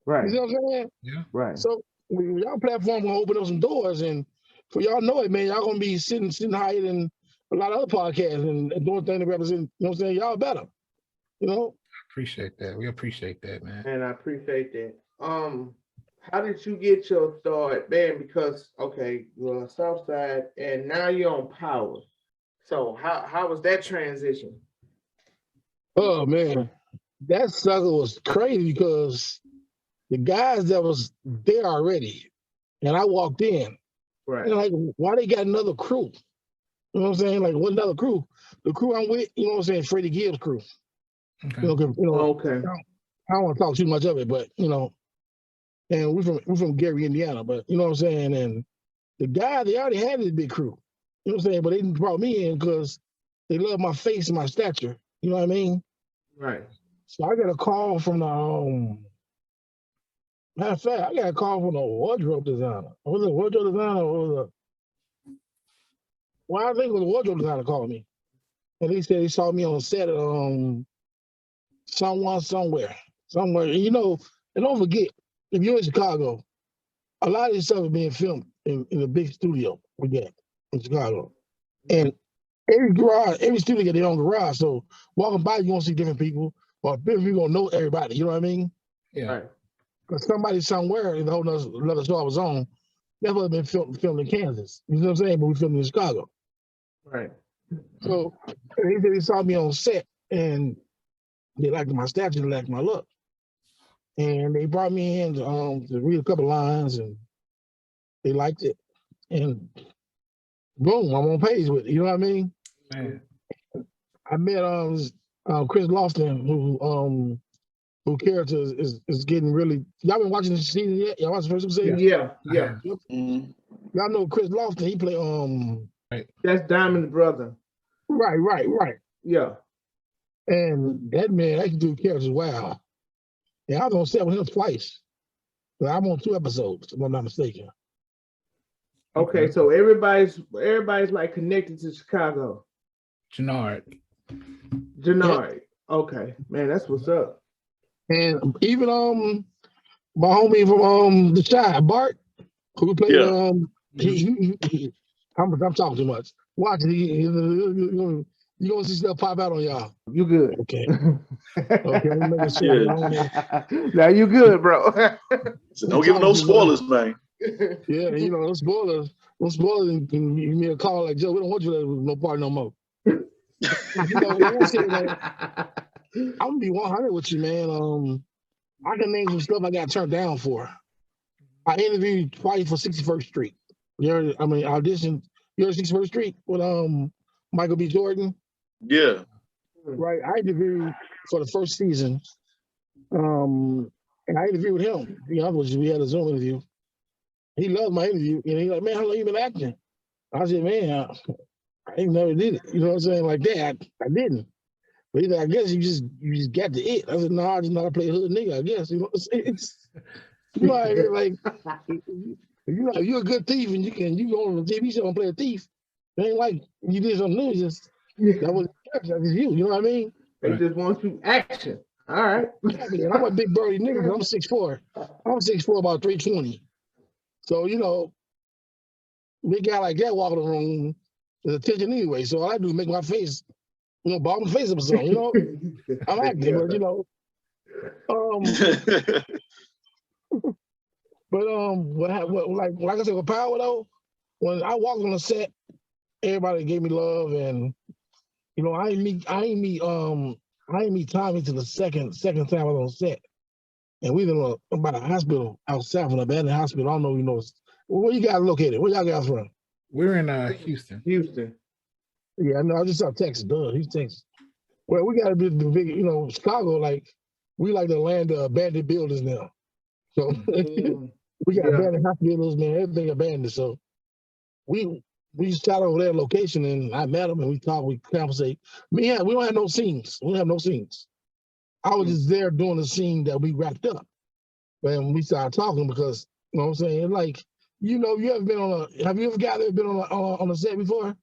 Right.
You know what I'm saying?
Yeah.
Right.
So when y'all platform gonna open up some doors, and for y'all know it, man, y'all gonna be sitting higher than a lot of other podcasts and doing things that represent, you know what I'm saying? Y'all better. You know?
Appreciate that. We appreciate that, man.
And I appreciate that. How did you get your start, man? Because okay, you're on Southside, and now you're on Power. So how was that transition?
Oh man, that sucker was crazy because the guys that was there already, and I walked in,
Right.
and like, why they got another crew? You know what I'm saying? Like, what another crew? The crew I'm with, you know what I'm saying? Freddie Gibbs' crew.
Okay.
Okay.
I don't want to talk too much of it, but you know, and we're from Gary, Indiana, but you know what I'm saying? And the guy, they already had this big crew. You know what I'm saying? But they brought me in because they love my face and my stature. You know what I mean?
Right.
So I got a call from the matter of fact, I got a call from the wardrobe designer. Was it a wardrobe designer or was it? Well, I think it was a wardrobe designer called me. And he said he saw me on the set of somewhere. And you know, and don't forget, if you're in Chicago, a lot of this stuff is being filmed in a big studio we get in Chicago. And every studio got their own garage. So walking by, you won't see different people, or different people gonna know everybody. You know what I mean?
Yeah.
Right.
Because somebody somewhere in the whole another show I was on, that would have been filmed in Kansas. You know what I'm saying? But we filmed in Chicago.
Right.
So he said he saw me on set and they liked my stature, they liked my look. And they brought me in to read a couple lines and they liked it. And boom, I'm on page with it. You know what I mean?
Man.
I met Chris Lofton, who character is getting really. Y'all been watching this season yet? Y'all watched the first episode?
Yeah.
Mm.
Y'all know Chris Lofton. He play
That's Diamond's brother.
Right.
Yeah.
And that man, that can do characters wow. And I was on set with him twice. But I'm on 2 episodes, if I'm not mistaken.
Okay, so everybody's like connected to Chicago.
Jannard.
Yep. Okay, man, that's what's up.
And even my homie from the Shy, Bart, who played I'm talking too much. Watch it. You're gonna see stuff pop out on y'all.
You good?
Okay. I'm making sure.
Now you good, bro.
So don't give them no spoilers, man.
Yeah, you know, those spoilers, and give me a call like, Joe, we don't want you to no part no more. You know, I'm gonna be 100 with you, man. I can name some stuff I got turned down for. I interviewed twice for 61st Street. Auditioned. You heard 61st Street with Michael B. Jordan?
Yeah.
Right. I interviewed for the first season. And I interviewed with him. We had a Zoom interview. He loved my interview. And he's like, man, how long you been acting? I said, man, I ain't never did it. You know what I'm saying? Like that. I didn't. But he's like, I guess you just got the it. I said, no, I just know how to play a hood nigga, I guess. You know what I'm saying? You know, like you're a good thief and you go on the TV show and play a thief. It ain't like you did something new, that was you know what I mean?
They just want you action. All right.
And I'm a big burly nigga, but I'm 6'4". I'm 6'4", about 320. So, you know, big guy like that walking around with attention anyway. So all I do is make my face, ball my face up or something, you know? I'm acting, but you know, But like I said, with Power though, when I walked on the set, everybody gave me love, and you know, I ain't meet Tommy to the second time I was on set, and we was about a hospital outside, an abandoned hospital. I don't know, you know, where you guys located? Where y'all guys from?
We're in Houston.
Houston.
Yeah, no, I just saw Texas. Duh, he's Texas. Well, we got to be the big, you know, Chicago. Like we like the land of abandoned buildings now. So we got abandoned hospitals, man. Everything abandoned. So we shot over their location, and I met them, and we talked, we conversate. We don't have no scenes. We don't have no scenes. I was just there doing the scene that we wrapped up, and we started talking because you know what I'm saying. Like, you know, have you ever been on a set before?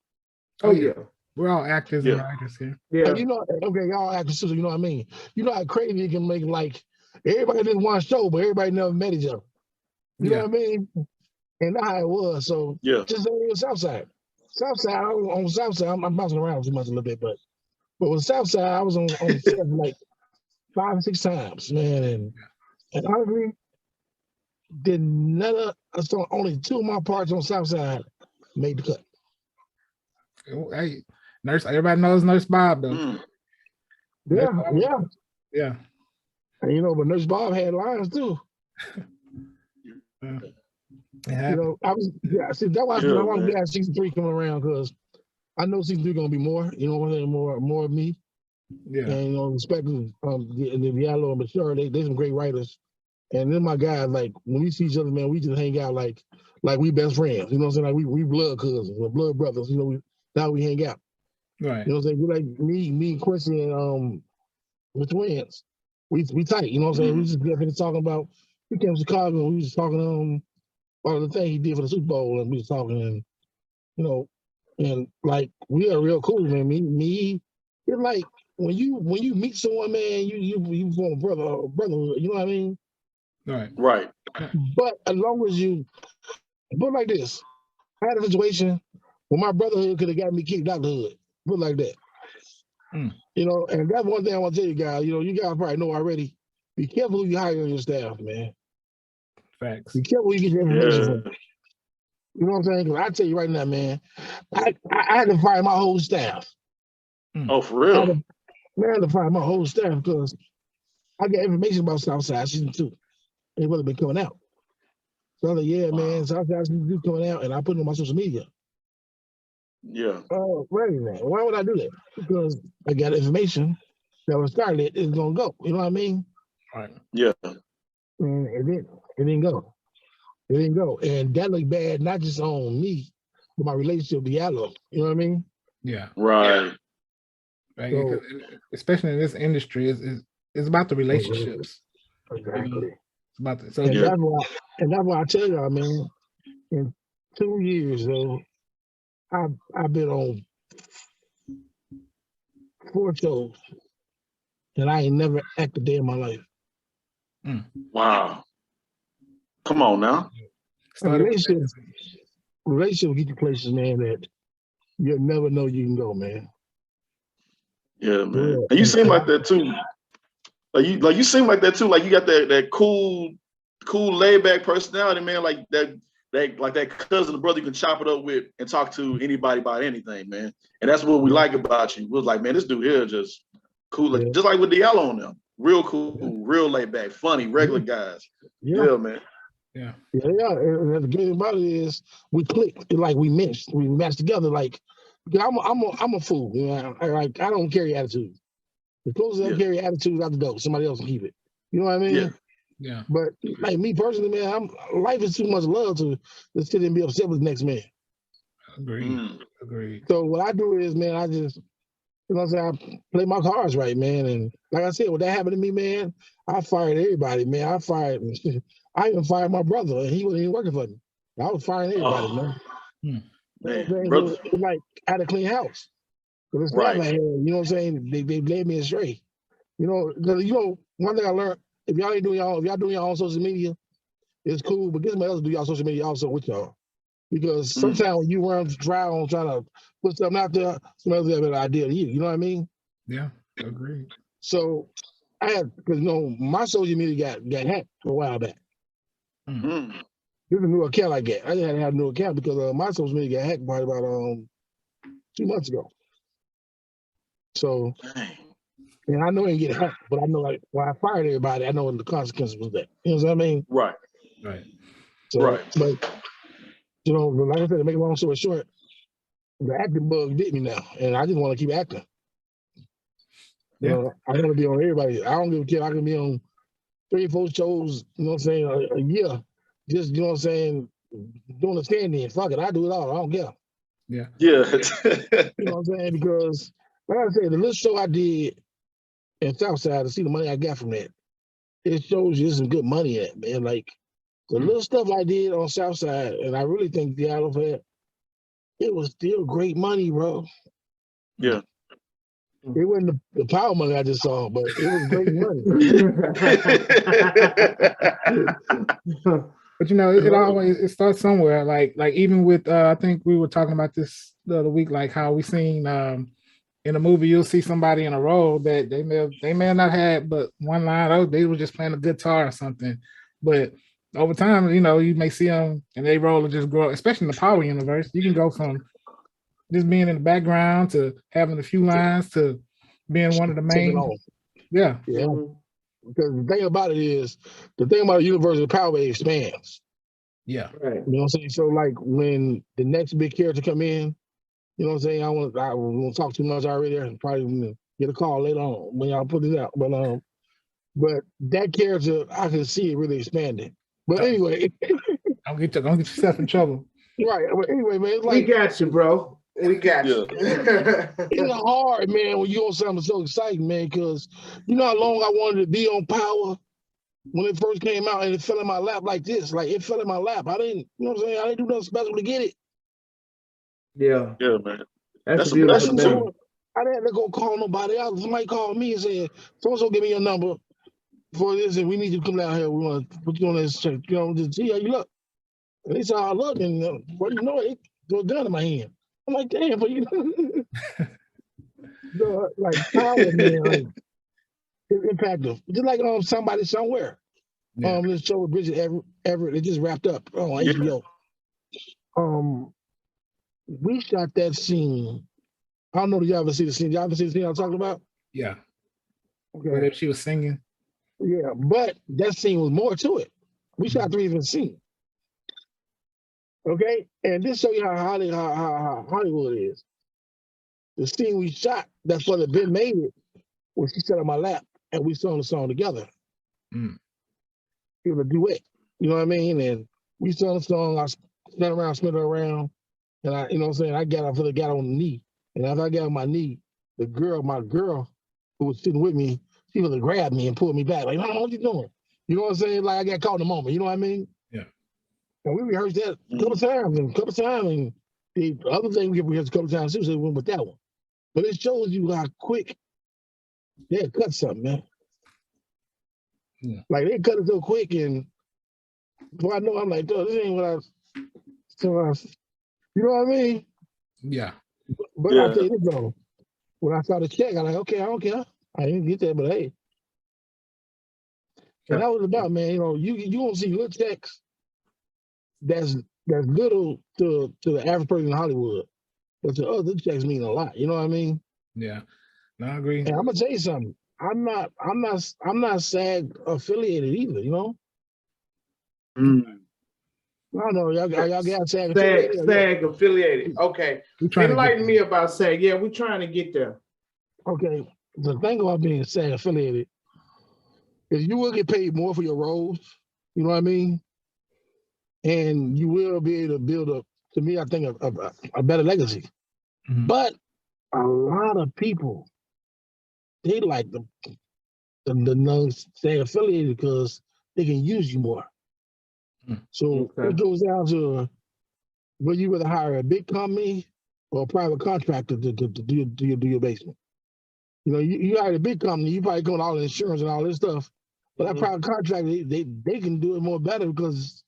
Oh yeah.
We're all actors and writers here.
Yeah. You know, okay, y'all actors, you know what I mean? You know how crazy it can make, like, everybody did one show, but everybody never met each other. You know what I mean? And that's how it was. So just like it was Southside. On Southside, I'm bouncing around too much a little bit, but with Southside, I was on set like 5 or 6 times, man. And honestly, only 2 of my parts on Southside made the cut.
Hey, Nurse, everybody knows Nurse Bob though.
Yeah. And, you know, but Nurse Bob had lines too. You know, that's why I want to have season 3 coming around, because I know season 3 gonna be more. You know, more of me. Yeah. And you know, respecting the Yellow and Mature, they some great writers. And then my guys, like when we see each other, man, we just hang out like we best friends. You know what I'm saying? Like we blood cousins, or blood brothers. You know, now we hang out. Right. You know what I'm saying? We're like me and Quincy, and we're twins. We tight. You know what I'm saying? We just been talking about. We came to Chicago. And we was just talking all the things he did for the Super Bowl, and we was talking, and you know, and like we are real cool, man. Me, it's like when you meet someone, man, you form a brotherhood. You know what I mean?
Right.
But as long as but like this, I had a situation where my brotherhood could have got me kicked out the hood. Put like that. You know, and that's one thing I want to tell you guys. You know, you guys probably know already. Be careful who you hire on your staff, man.
Facts.
Be careful who you get your information from. You know what I'm saying? Because I tell you right now, man, I had to fire my whole staff.
Oh, for real?
I had to fire my whole staff because I got information about Southside season 2. It would have been coming out. So I was like, yeah, man, Southside season 2 coming out, and I put it on my social media.
Yeah.
Oh, right, man. Why would I do that? Because I got information that was started, it's gonna go. You know what I mean?
Right.
Yeah. And it didn't go. It didn't go. And that looked bad, not just on me, but my relationship with Yellow. You know what I mean?
Yeah.
Right.
Right. So, especially in this industry, it's about the relationships.
Exactly.
It's about the,
that's why I tell y'all, man, in 2 years though, I've been on 4 shows, and I ain't never acted a day in my life.
Wow. Come on now.
Relationships get you places, man, that you'll never know you can go, man.
Yeah, man. And you seem like that too. Like you seem like that too. Like you got that cool, laid back personality, man. Like that cousin or brother you can chop it up with and talk to anybody about anything, man. And that's what we like about you. We're like, man, this dude here just cool, just like with Diallo on them. Real cool, real laid back, funny, regular guys. Yeah, man.
Yeah. And the good about it is we clicked, like we matched together. Like, I'm a fool. You know, I don't carry attitude. The closest I carry attitude out the door, somebody else can keep it. You know what I mean?
Yeah.
But like me personally, man, life is too much love to sit and be upset with the next man.
Agreed.
So what I do is, man, I just, you know what I'm saying, I play my cards right, man. And like I said, when that happened to me, man, I fired everybody, man. I even fired my brother, and he wasn't even working for me. I was firing everybody, man.
Brother.
Like, I had a clean house. So it's not like, you know what I'm saying? They led me astray. You know, one thing I learned, if y'all doing your own social media, it's cool, but get somebody else to do y'all social media also with y'all. Because sometimes when you run dry on trying to put something out there, somebody else have a better idea than you. You know what I mean?
Yeah, agreed.
So I had because my social media got hacked a while back.
Mm.
This is a new account I get. I just had to have a new account because my social media got hacked probably about 2 months ago. So,
Dang.
and I know it didn't get hacked, but I know like when I fired everybody, I know what the consequences was that. You know what I mean?
Right.
Right.
So,
Right.
but like I said, to make a long story short, the acting bug bit me now, and I just want to keep acting.
Yeah.
I want to be on everybody. I don't give a shit. I can be on 3 or 4 shows, you know what I'm saying, a year. Just, you know what I'm saying, doing a stand-in. Fuck it, I do it all. I don't care.
Yeah.
Yeah.
You know what I'm saying? Because, like I said, the little show I did in Southside, to see the money I got from that, it shows you some good money in it, man. Like, the little stuff I did on Southside, and I really think the Isle of Head, it was still great money, bro.
Yeah.
It wasn't the power money I just saw, but it was great money.
But it always starts somewhere. Like even with I think we were talking about this the other week, like how we seen in a movie you'll see somebody in a role that they may not have but one line. Oh, they were just playing a guitar or something. But over time, you may see them and they role will just grow, especially in the Power universe. You can go from just being in the background to having a few lines to being one of the main. Yeah.
Because the thing about it is, the thing about the universe of Power expands.
Yeah.
Right.
You know what I'm saying? So like when the next big character come in, you know what I'm saying? I won't talk too much already. I probably get a call later on when y'all put it out. But that character, I can see it really expanding. But anyway,
don't get yourself in trouble.
Right. But anyway, man, it's like
we got you, bro. We got you.
It's hard, man, when you on something so exciting, man, because you know how long I wanted to be on Power when it first came out, and it fell in my lap like this. Like it fell in my lap. I didn't, you know what I'm saying? I didn't do nothing special to get it.
Yeah.
Yeah, man.
That's a beautiful thing.
I didn't have to go call nobody else. Somebody called me and said, "So give me your number for this, and we need you to come down here. We want to put you on this check. You know, just see how you look." And they saw how I look, and well, you know, it threw a gun in my hand. I'm like, damn, but like Power, man, like it's impactful. Just like Somebody Somewhere.
Yeah.
This show with Bridget Everett, it just wrapped up on HBO. We shot that scene. I don't know if y'all ever see the scene. Y'all ever see the scene I'm talking about?
Yeah.
Okay.
Where she was singing.
Yeah, but that scene was more to it. We shot 3 different scenes. Okay, and this show you how Hollywood is. The scene we shot, that's where the Ben made it, when she sat on my lap and we sung the song together. It was a duet, you know what I mean? And we sung the song, I spin her around, and I, you know what I'm saying, I got on the knee. And after I got on my knee, my girl who was sitting with me, she was to grab me and pull me back, like, what you doing? You know what I'm saying? Like I got caught in the moment, you know what I mean?
Yeah.
And we rehearsed that a couple times, and the other thing we rehearsed a couple times too, so we went with that one. But it shows you how quick they cut something, man.
Yeah.
Like they cut it so quick, and before I know, I'm like, this ain't what I was. So you know what I mean?
Yeah.
But I'll tell you this though. When I saw the check, I'm like, okay, I don't care. I didn't get that, but hey. And that was about, man, you know, you don't see little checks that's little to the average person in Hollywood. But to other checks mean a lot. You know what I mean?
Yeah. No, I agree.
And I'm gonna tell you something. I'm not SAG affiliated either, you know? I don't know. Y'all got SAG affiliated?
SAG affiliated. Okay. Enlighten me about SAG. Yeah, we're trying to get there.
Okay. The thing about being SAG affiliated is you will get paid more for your roles. You know what I mean? And you will be able to build up, to me, I think, a better legacy. But a lot of people, they like the non-SAG affiliated because they can use you more. So it goes down to whether you rather hire a big company or a private contractor to do your basement. You know, you hire a big company, you probably go with all the insurance and all this stuff. But that private contractor, they can do it more better because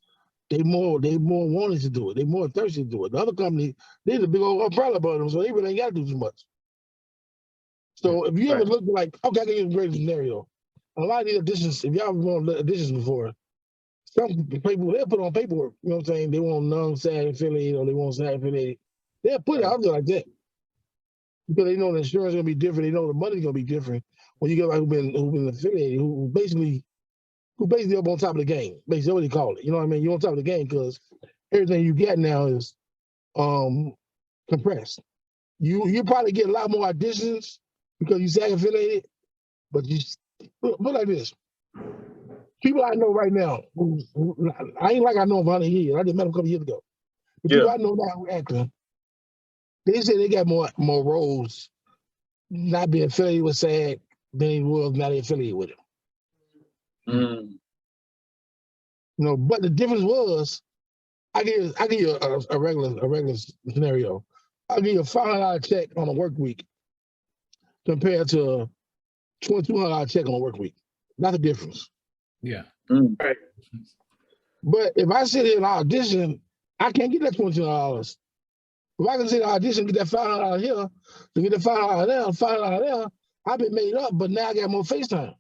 they more wanting to do it. They more thirsty to do it. The other company, they're the big old umbrella above them, so they really ain't got to do too much. So if you ever look like, okay, I can use a great scenario. a lot of these auditions, if y'all want auditions before, some people they'll put on paperwork, you know what I'm saying? They want non-SAG affiliated or they want SAG affiliated. They'll put it out there like that. Because they know the insurance is gonna be different, they know the money's gonna be different when you get like who've been affiliated, who basically up on top of the game. Basically what they call it. You know what I mean? You're on top of the game because everything you get now is compressed. You probably get a lot more auditions because you SAG affiliated, but you put like this. People I know right now, I ain't like I know them 100 years. I just met them a couple years ago. The people I know now who acting, they say they got more roles not being affiliated with SAG than they was not affiliated with it.
Mm.
You know, but the difference was, I give you a regular scenario. I'll give you a $500 check on a work week compared to a $2,200 check on a work week. That's the difference.
Yeah.
Mm.
Right.
But if I sit here and audition, I can't get that $2,200. If I can sit and audition, get that $500 here, to get that $500 there, $500 there, I've been made up, but now I got more face time.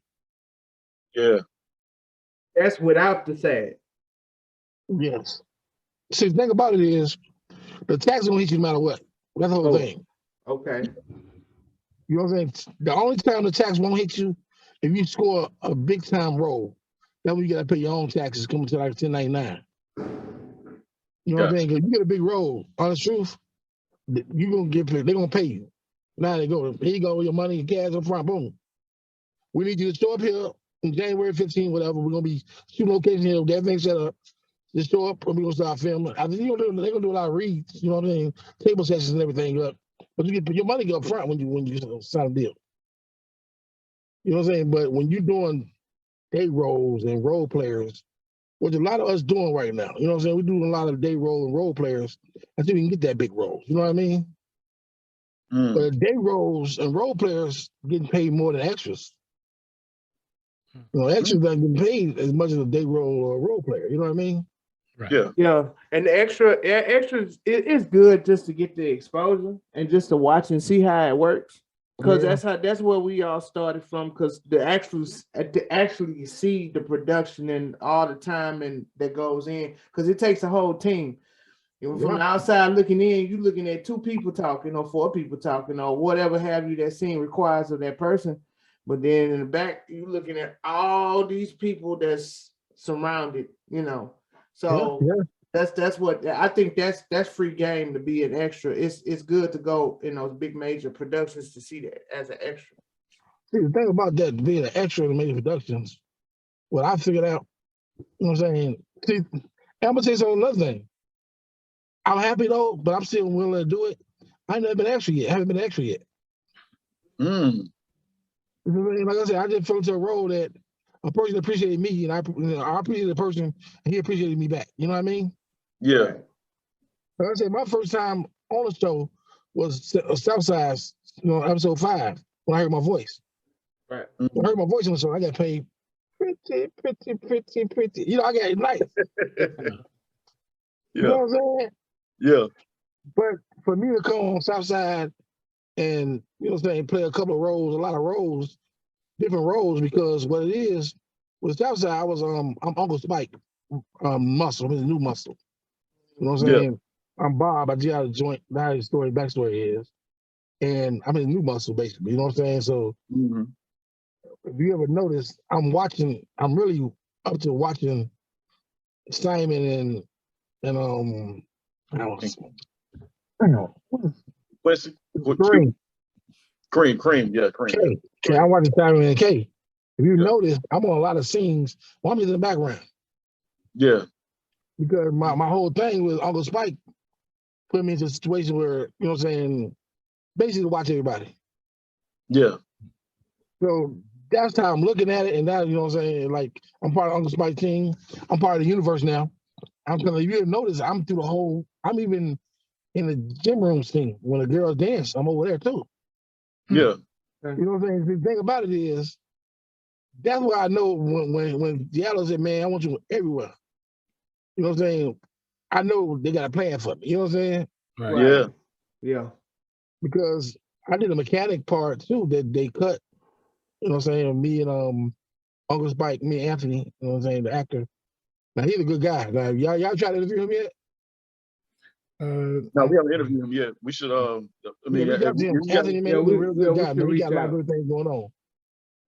Yeah.
That's without the SAG.
Yes. See, the thing about it is, the tax gonna hit you no matter what. That's the whole thing.
Okay.
You know what I'm saying? The only time the tax won't hit you if you score a big time role. Then when you gotta pay your own taxes coming to like 1099. You know what I'm saying? Because you get a big role, honest truth, you're gonna get paid. They're gonna pay you. Now they go, here you go, your money, your cash up front, boom. We need you to show up here on January 15, whatever. We're gonna be shooting location here, get everything set up. Just show up and we're gonna start filming. I think they're gonna do a lot of reads, you know what I mean? Table sessions and everything up. But you get your money go up front when you sign a deal. You know what I'm saying? But when you're doing day roles and role players, which a lot of us doing right now, you know what I'm saying? We're doing a lot of day role and role players until we can get that big role. You know what I mean?
Mm.
But day roles and role players getting paid more than extras. You know, extras not getting paid as much as a day role or a role player. You know what I mean?
Right.
Yeah.
Yeah, and the extras, it's good just to get the exposure and just to watch and see how it works. Because that's where we all started from. Because the extras to actually see the production and all the time and that goes in. Because it takes a whole team. From the outside looking in, you looking at 2 people talking or 4 people talking or whatever have you that scene requires of that person. But then in the back, you looking at all these people that's surrounded, you know. So that's what I think that's free game to be an extra. It's good to go in those big major productions to see that as an extra.
See, the thing about that being an extra in major productions, what I figured out, you know what I'm saying? See, I'm gonna say something another thing. I'm happy though, but I'm still willing to do it. I ain't never been extra yet. I haven't been extra yet.
Mm.
Like I said, I just fell into a role that a person appreciated me, and I appreciated the person, and he appreciated me back. You know what I mean?
Yeah.
Like I said, my first time on the show was Southside, episode 5, when I heard my voice.
Right.
When I heard my voice on the show, I got paid pretty. You know, I got nice. You know what I'm saying?
Yeah.
But for me to come on Southside and, you know what I'm saying, play a couple of roles, a lot of roles, different roles, because what it is, with Southside, I was I'm Uncle Spike, Muscle, I'm his new Muscle. You know what I'm saying? I'm Bob, I just got a joint, how his backstory is. And I'm his new Muscle, basically. You know what I'm saying? So if you ever notice, I'm really up to watching Simon and
Wesley? Cream. Yeah, Cream.
K. I'm watching Simon and K. If you notice, I'm on a lot of scenes. Well, I'm just in the background.
Yeah.
Because my whole thing with Uncle Spike put me into a situation where, you know what I'm saying, basically to watch everybody.
Yeah.
So that's how I'm looking at it. And that, you know what I'm saying, like, I'm part of Uncle Spike's team. I'm part of the universe now. I'm telling you, notice I'm through the whole, I'm even in the gym room scene. When the girls dance, I'm over there too.
Yeah.
You know what I'm saying? The thing about it is, that's why I know when Diallo said, man, I want you everywhere. You know what I'm saying? I know they got a plan for me. You know what I'm saying?
Right.
Yeah.
Because I did a mechanic part too that they cut. You know what I'm saying? Me and Uncle Spike, me and Anthony, you know what I'm saying, the actor. Now he's a good guy. Now y'all tried to interview him yet?
No, we haven't interviewed him yet. We should. I mean,
reach out to him. Anthony, man, he's a real good guy, man. He got a lot of good things going on.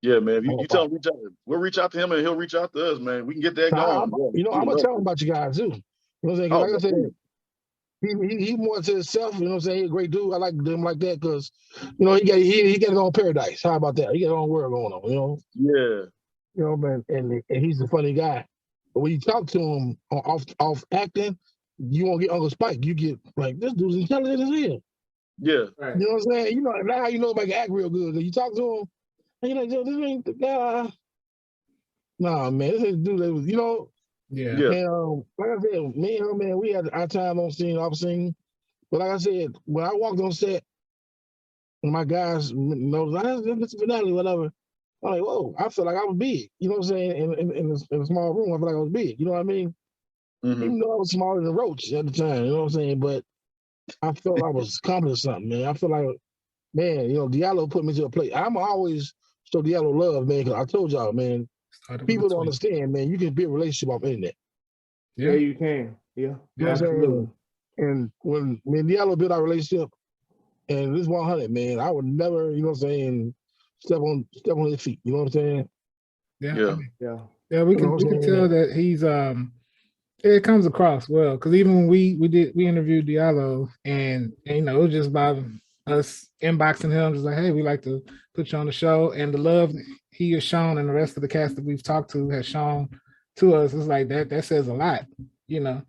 Yeah, man. You tell him, we'll reach out to him and he'll reach out to us, man. We can get that going.
I'm gonna tell him about you guys too. You know what I'm saying? Like I said, he more to himself. You know what I'm saying? He's a great dude. I like him like that because, you know, he got his own paradise. How about that? He got his own world going on. You know?
Yeah.
You know, man, and he's a funny guy. But when you talk to him off acting, you won't get Uncle Spike. You get like, this dude's intelligent as hell.
Yeah.
Right.
You know what I'm saying? You know, now you know if I can act real good. You talk to him, and you're like, yo, this ain't the guy. Nah, man, this ain't the dude that was, you know.
Yeah.
And like I said, me and him, man, we had our time on scene, off scene. But like I said, when I walked on set, and my guys know, it's a finale, whatever. I'm like, whoa, I feel like I was big. You know what I'm saying? In a small room, I feel like I was big. You know what I mean?
Mm-hmm.
Even though I was smaller than Roach at the time, you know what I'm saying? But I felt I was accomplishing something, man. I feel like, man, you know, Diallo put me to a place. I'm always show Diallo love, man, because I told y'all, man, people don't understand, man, you can build a relationship off the internet.
Yeah, you can. Yeah.
You know what I'm saying? And when me and Diallo built our relationship, and this 100, man, I would never, you know what I'm saying, step on his feet. You know what I'm saying?
Yeah.
Yeah.
I mean, yeah, we can tell that he's it comes across well, because even when we interviewed Diallo, and you know, it was just by us inboxing him, just like, hey, we like to put you on the show, and the love he has shown and the rest of the cast that we've talked to has shown to us, it's like that says a lot, you know.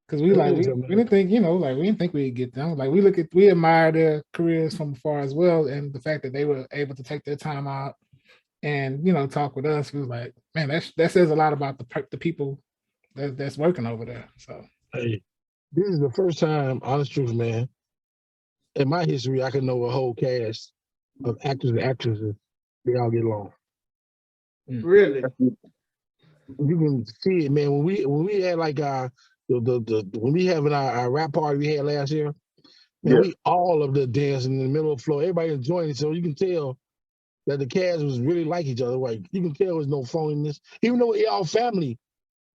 Because we didn't think, you know, like we didn't think we'd get them. Like we admire their careers from afar as well, and the fact that they were able to take their time out and, you know, talk with us, we was like, man, that says a lot about the people that's working over there. So,
hey, this is the first time, honest truth, man, in my history, I can know a whole cast of actors and actresses. They all get along.
Really?
You can see it, man. When we had like when we having our rap party we had last year, man, we all of the dancing in the middle of the floor, everybody enjoying it. So you can tell that the cast was really like each other. Like you can tell there's no phoniness, even though they all family.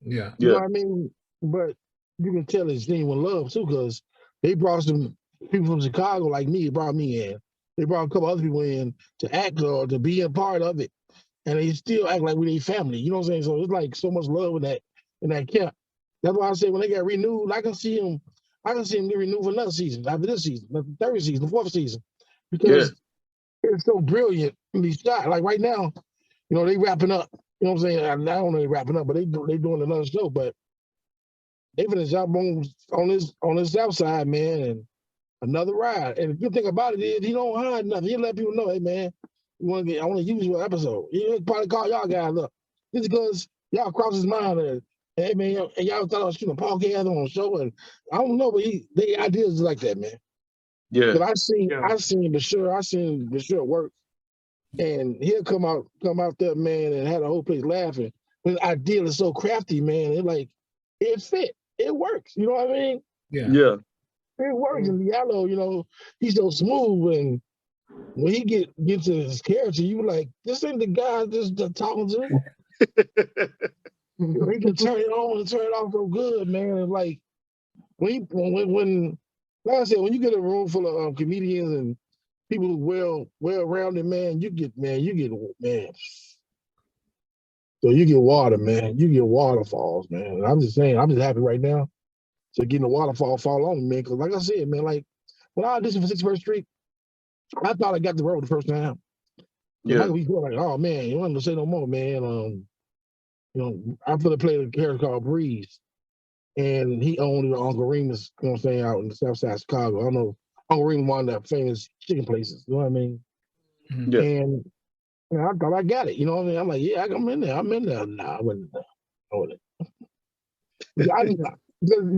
Yeah.
You know what I mean? But you can tell it's genuine love too, because they brought some people from Chicago like me, brought me in. They brought a couple other people in to act or to be a part of it. And they still act like we their family. You know what I'm saying? So it's like so much love in that camp. That's why I say when they got renewed, I can see them get renewed for another season, after this season, the third season, the fourth season. Because it's so brilliantly shot. Like right now, you know, they wrapping up. You know what I'm saying? I don't know they wrapping up, but they doing another show. But they finished up on this south side, man, and another ride. And the good thing about it is he don't hide nothing. He let people know, hey man, I want to use your episode. He probably call y'all guys up. Just because y'all cross his mind and hey man, and y'all thought I was shooting a podcast on the show, and I don't know, but they ideas like that, man.
Yeah.
But I seen Bashir work, and he'll come out there, man, and have the whole place laughing. But the idea is so crafty, man. It fit. It works. You know what I mean?
Yeah.
Yeah.
It works. And Diallo, you know, he's so smooth, and when he get to his character, you were like, this ain't the guy just talking to. He can turn it on and turn it off so good, man. And like when like I said, when you get a room full of comedians and people well rounded, man, you get. So you get water, man. You get waterfalls, man. And I'm just saying, I'm just happy right now to getting a waterfall fall on me, man. Because like I said, man, like when I auditioned for 61st Street, I thought I got the role the first time. Yeah. Michael B. Jordan, like, oh man, you want to say no more, man. You know, I'm gonna play a character called Breeze, and he owned Uncle Remus, you know what I'm saying, out in the South Side of Chicago. I don't know, Uncle Remus one of the famous chicken places, you know what I mean?
Yeah.
And I thought I got it, you know what I mean? I'm like, yeah, I'm in there. Nah, I wasn't there.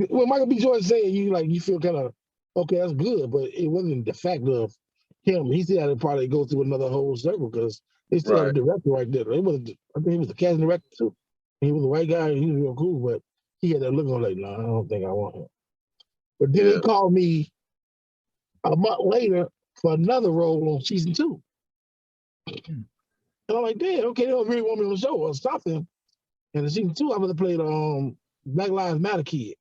When Michael B. Jordan saying you feel kind of okay, that's good, but it wasn't the fact of him. He still had to probably go through another whole circle because they still had a director right there. I think he was the casting director too. He was a white guy. He was real cool, but he had that look on like, no, I don't think I want him. But then he called me a month later for another role on season 2. And I'm like, damn, okay, they don't really want me on the show or something. And in season 2, I would have played Black Lives Matter kid.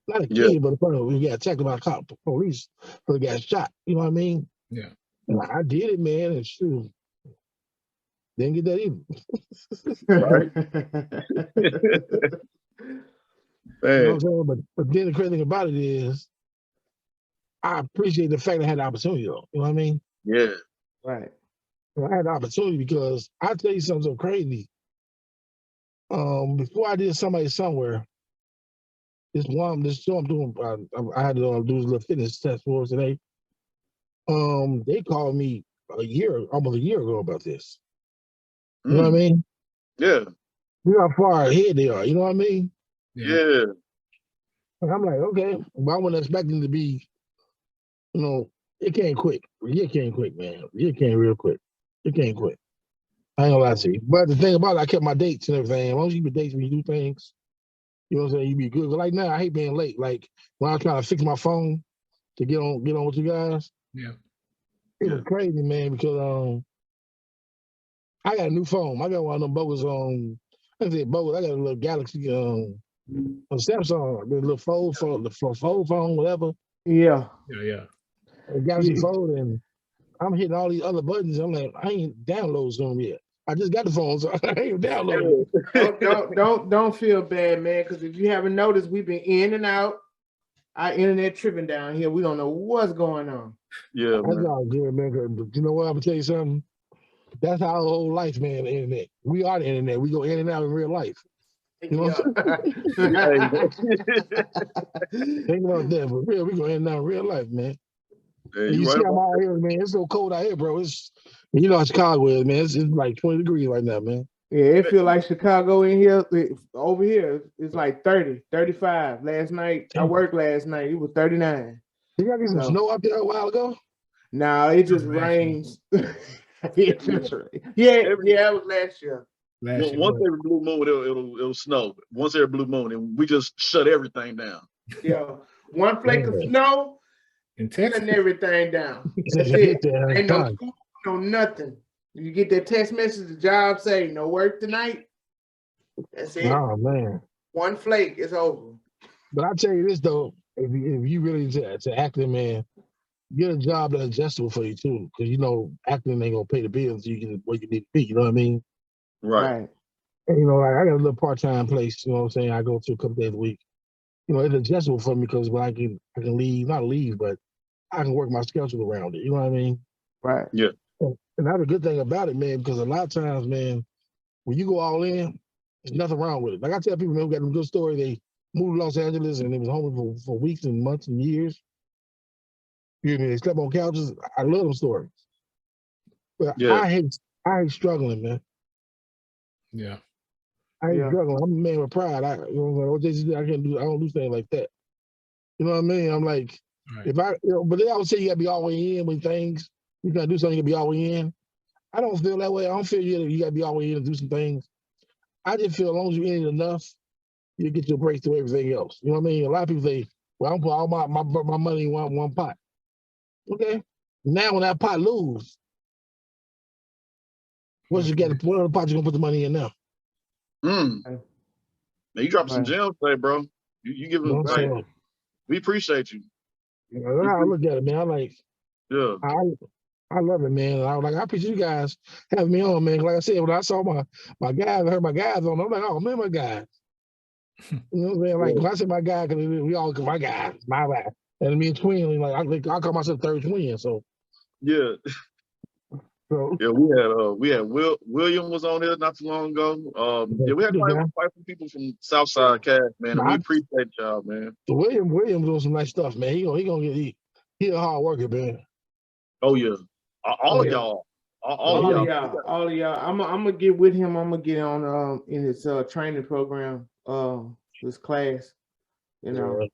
Not a kid, but a person who got attacked by cop police, but got shot. You know what I mean?
Yeah.
And I did it, man, and shoot. Didn't get that either.
Right.
You know what I'm saying? But then the crazy thing about it is, I appreciate the fact I had the opportunity, though. You know what I mean?
Yeah.
Right.
I had the opportunity because I tell you something so crazy. Before I did Somebody Somewhere, this show I'm doing, I had to do this little fitness test for us today. They called me almost a year ago about this. You know what I mean?
Yeah.
You know how far ahead they are. You know what I mean?
Yeah.
And I'm like, okay, but I wasn't expecting to be, you know, it came quick. It came quick, man. It came real quick. It came quick. I ain't gonna lie to you. But the thing about it, I kept my dates and everything. As long as you keep your dates when you do things, you know what I'm saying, you be good. But like now, I hate being late. Like when I was trying to fix my phone to get on with you guys.
Yeah.
It was crazy, man, because I got a new phone. I got one of them bogus I say bogus. I got a little Galaxy a Samsung, the little fold phone, the fold phone, whatever.
Yeah.
A Galaxy Fold, and I'm hitting all these other buttons. I'm like, I ain't downloaded them yet. I just got the phone, so I ain't downloaded.
Don't feel bad, man. Because if you haven't noticed, we've been in and out. Our internet tripping down here. We don't know what's going on.
Yeah,
That's
man.
all good, man. But you know what? I'm gonna tell you something. That's our whole life, man. The internet. We are the internet. We go in and out in real life. You know what I'm saying? Think about that. For real, we go in and out in real life, man.
Yeah,
And you see I'm out here, man. It's so cold out here, bro. It's you know how Chicago is, man. It's like 20 degrees right now, man.
Yeah, it feel like Chicago in here. Over here, it's like 30, 35. Last night, I worked last night. It was 39.
Did y'all get some snow up there a while ago?
No, it just rains. It just it was last year.
Once every blue moon, it'll snow. Once every blue moon, and we just shut everything down.
Yeah, one flake of snow
in Texas,
shutting everything down. That's it. Ain't no school, no nothing. You get that text message, the job say no work tonight. That's it.
Oh man,
one flake is over.
But I tell you this though, if you really to acting, man, get a job that's adjustable for you too, because you know acting ain't gonna pay the bills. So you get where you need to be. You know what I mean?
Right.
And, you know, like I got a little part-time place. You know what I'm saying? I go to a couple days a week. You know, it's adjustable for me because when I can leave, not leave, but I can work my schedule around it. You know what I mean?
Right.
Yeah.
And that's a good thing about it, man, because a lot of times, man, when you go all in, there's nothing wrong with it. Like I tell people, man, we got a good story. They moved to Los Angeles and they was home for weeks and months and years. You know, they slept on couches. I love them stories. But I hate struggling, man.
Yeah.
I ain't struggling. I'm a man with pride. I don't do things like that. You know what I mean? I'm like, if I, but they always say you gotta be all the way in when things, you gotta do something, you gotta be all the way in. I don't feel that way. I don't feel you gotta be all the way in and do some things. I just feel as long as you're in it enough, you get your break through everything else. You know what I mean? A lot of people say, well, I'm put all my money in one pot. Okay. Now when that pot lose, what other pot you gonna put the money in now?
Man, you dropped some gems today, bro. You give them we appreciate you.
You know, that's how I look at it, man. I like, I love it, man. I appreciate you guys having me on, man. Like I said, when I saw my guys, I heard my guys on, I'm like, oh man, my guys. You know what I'm saying? Like when I say my guy, because we all my guys, my guy. And me and Twin, like I call myself third twin. So
yeah.
So
yeah, we had William was on here not too long ago. We had quite some people from Southside Cast, man. And we appreciate y'all, man.
William doing some nice stuff, man. He gonna get he a hard worker, man.
Oh yeah, all of y'all.
All of y'all. I'm gonna get with him. I'm gonna get on in his training program, his class. You know,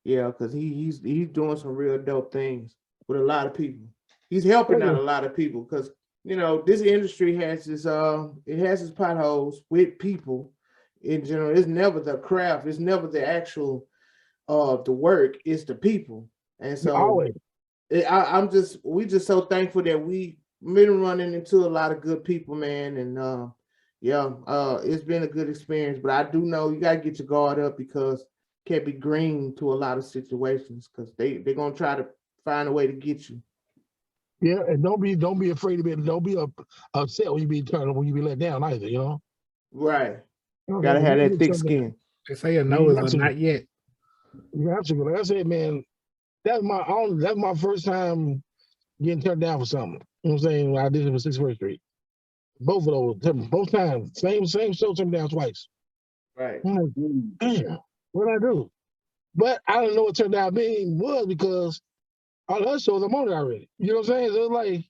because he's doing some real dope things with a lot of people. He's helping out a lot of people because you know this industry has its potholes with people in general. It's never the craft. It's never the actual the work. It's the people. And so we just so thankful that we been running into a lot of good people, man, and it's been a good experience. But I do know you gotta get your guard up because can't be green to a lot of situations because they're gonna try to find a way to get you.
Yeah, and don't be afraid to be. Don't be upset when you be let down either. You know.
Right.
You know,
Gotta have
you
that
get
thick
something-
skin.
They say a no is a not yet.
You have to. Like I said, man, that's my first time getting turned down for something. You know what I'm saying? When I did it for 61st Street. Both of those, both times, same show, turned me down twice.
Right.
I'm like, damn, what did I do? But I didn't know what turned out being was because all the other shows I'm on it already. You know what I'm saying? So it's like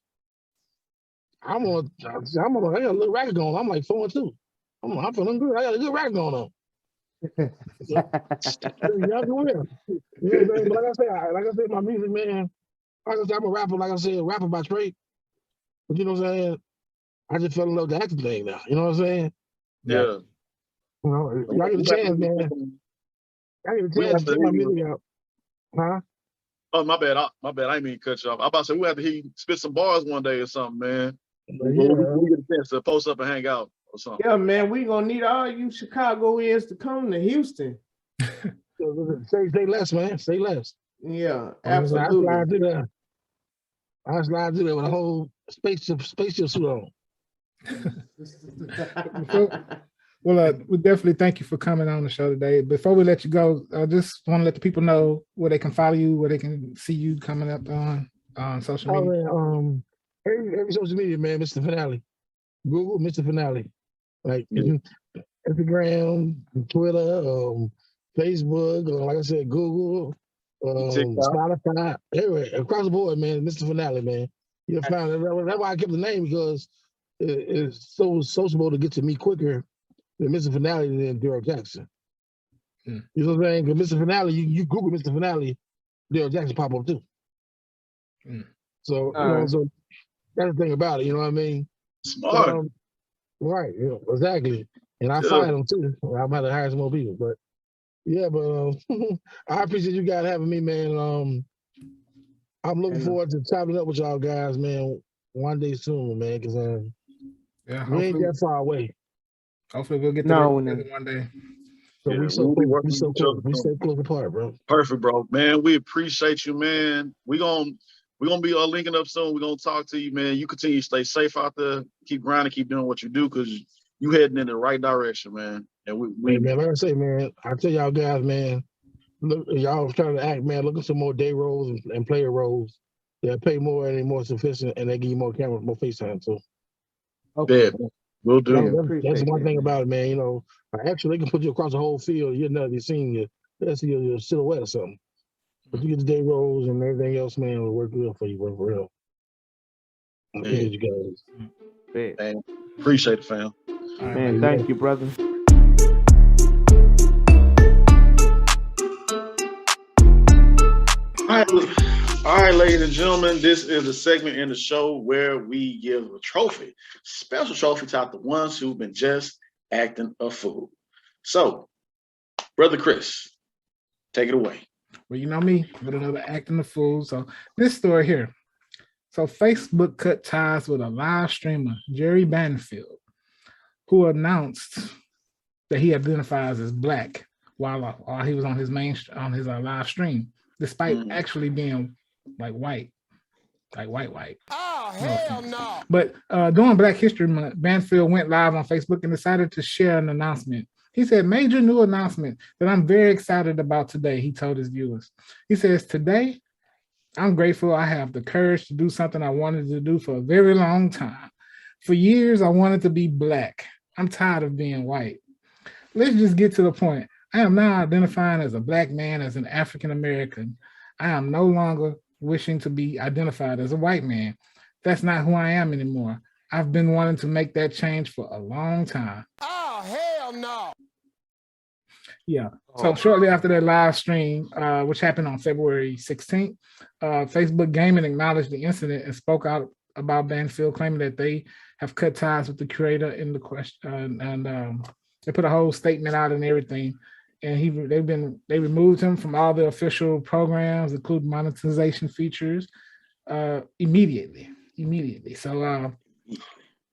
I got a little racket going. I'm like 4-2. I'm feeling good. I got a good racket going on. Y'all can win. You know what I'm saying? But like I said, my music, man. Like I said, I'm a rapper. Like I said, a rapper by trade. But you know what I'm saying? I just fell in love with the acting thing now. You know what I'm saying?
Yeah.
You know, y'all get a chance, man. Y'all get a chance to check my music out. Huh?
Oh, my bad. I didn't mean to cut you off. I about to say we have to hear you spit some bars one day or something, man.
Yeah.
We get a chance to post up and hang out or something.
Yeah, man, we gonna need all you Chicagoans to come to Houston.
Say less, man. Say less.
Yeah, absolutely.
I slide through there with a whole spaceship suit on.
Well, we definitely thank you for coming on the show today. Before we let you go, I just want to let the people know where they can follow you, where they can see you coming up on social media.
Man, every social media, man, Mr. Finale. Google Mr. Finale. Like Instagram, Twitter, Facebook, like I said, Google, Spotify, everywhere, across the board, man, Mr. Finale, man. You'll find it. That's why I kept the name because it's so sociable to get to me quicker than Mr. Finale than Daryl Jackson. You know what I'm saying? Because Mr. Finale, you Google Mr. Finale, Daryl Jackson pop up too. So, so that's the thing about it, you know what I mean?
Smart.
Right, exactly. And I fired them too. I'm about to hire some more people, but yeah, but I appreciate you guys having me, man. I'm looking forward to chopping up with y'all guys, man, one day soon, man, because we ain't that far away.
Hopefully we'll get there one day.
So we so close. We stay close apart, bro.
Perfect, bro. Man, we appreciate you, man. We're gonna be linking up soon. We're gonna talk to you, man. You continue to stay safe out there. Keep grinding, keep doing what you do, because you heading in the right direction, man. And we
man, like I say, man, I tell y'all guys, man, look, y'all trying to act, man, look at some more day roles and player roles. They pay more and they're more sufficient, and they give you more camera, more FaceTime. So,
okay, we'll do.
That's one thing about it, man. You know, actually, they can put you across the whole field. You'll never be seen. They'll see your silhouette or something. But you get the day rolls and everything else, man, will work good for you, bro, for real. I appreciate you guys.
Man, appreciate it, fam.
Man, thank you, brother.
All right, ladies and gentlemen, this is a segment in the show where we give a trophy, special trophy to the ones who've been just acting a fool. So, Brother Chris, take it away.
Well, you know me, with another acting a fool. So this story here. So Facebook cut ties with a live streamer, Jerry Banfield, who announced that he identifies as Black while he was on his live stream, despite actually being like white. Oh, hell no. But during Black History Month, Banfield went live on Facebook and decided to share an announcement. He said, major new announcement that I'm very excited about today, he told his viewers. He says, today, I'm grateful I have the courage to do something I wanted to do for a very long time. For years, I wanted to be Black. I'm tired of being white. Let's just get to the point. I am now identifying as a Black man, as an African American. I am no longer wishing to be identified as a white man. That's not who I am anymore. I've been wanting to make that change for a long time. Oh, hell no. Yeah. So shortly after that live stream, which happened on February 16th, Facebook Gaming acknowledged the incident and spoke out about Banfield, claiming that they have cut ties with the creator in the question, and they put a whole statement out and everything. And they removed him from all the official programs, including monetization features, immediately. immediately. So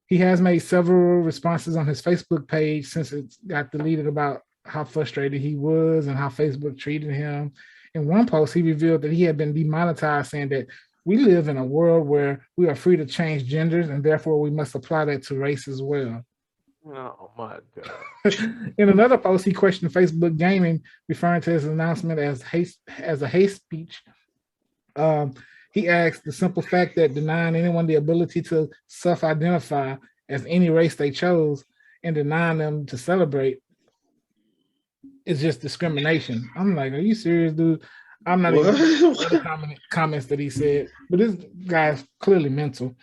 he has made several responses on his Facebook page since it got deleted about how frustrated he was and how Facebook treated him. In one post, he revealed that he had been demonetized, saying that we live in a world where we are free to change genders, and therefore we must apply that to race as well.
Oh my God.
In another post, he questioned Facebook gaming, referring to his announcement as a hate speech. He asked the simple fact that denying anyone the ability to self-identify as any race they chose and denying them to celebrate is just discrimination. I'm like, are you serious, dude? I'm not even other comments that he said, but this guy's clearly mental.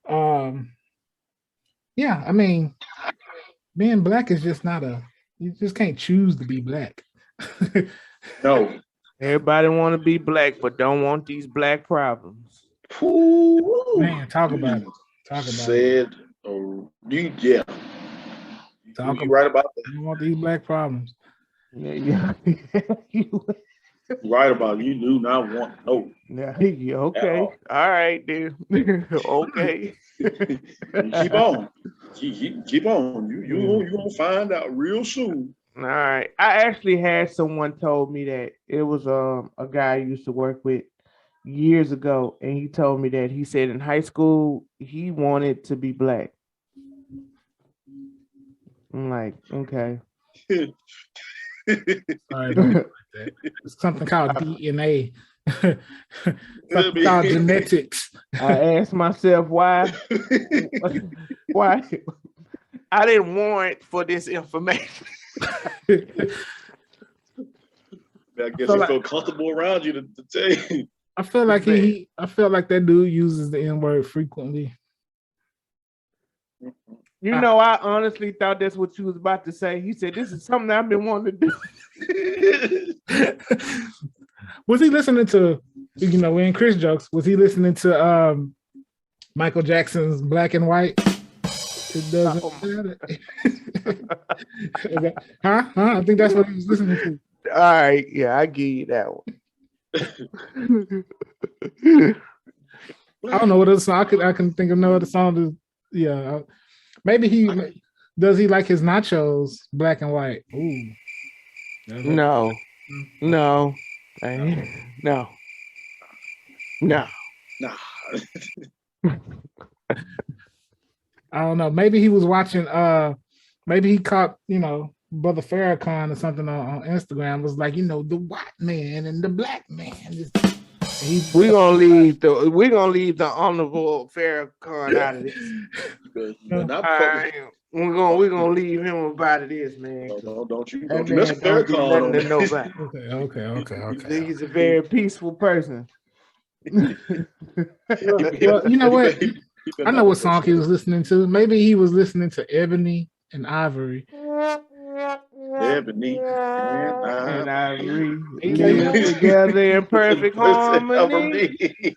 Yeah, I mean, being black is just not you just can't choose to be black.
No.
Everybody want to be black, but don't want these black problems.
Ooh.
Man, talk about it. Talk about
it. Yeah.
Talk
you right about that.
You don't want these black problems.
Yeah.
You right about it. You do not want no.
Yeah, okay. All right, dude. Okay.
Keep on. Keep on. You gonna find out real soon.
All right. I actually had someone told me that it was a guy I used to work with years ago, and he told me that he said in high school he wanted to be black. I'm like, okay.
It's something called DNA. Something called genetics.
I asked myself why I didn't warrant for this information.
I guess he feel comfortable around you to tell you.
I feel like I feel like that dude uses the N-word frequently.
You know, I honestly thought that's what you was about to say. He said, "This is something I've been wanting to do."
Was he listening to, we're in Chris jokes, was he listening to Michael Jackson's Black and White? It doesn't matter. Huh? I think that's what he was listening to.
All right, yeah, I give you that one.
I don't know what other song. I can think of no other song. Yeah, maybe he like his nachos black and white. Ooh.
No.
I don't know. Maybe he was watching. Maybe he caught Brother Farrakhan or something on Instagram. Was like, the white man and the black man. We're
gonna leave the honorable Farrakhan out of this. We're gonna leave him about this, man.
Don't you mess with Farrakhan
to nobody.
Okay.
He's a very peaceful person.
Well, you know what? I know what song he was listening to. Maybe he was listening to Ebony and Ivory.
Ebony and Ivory
live together in perfect harmony.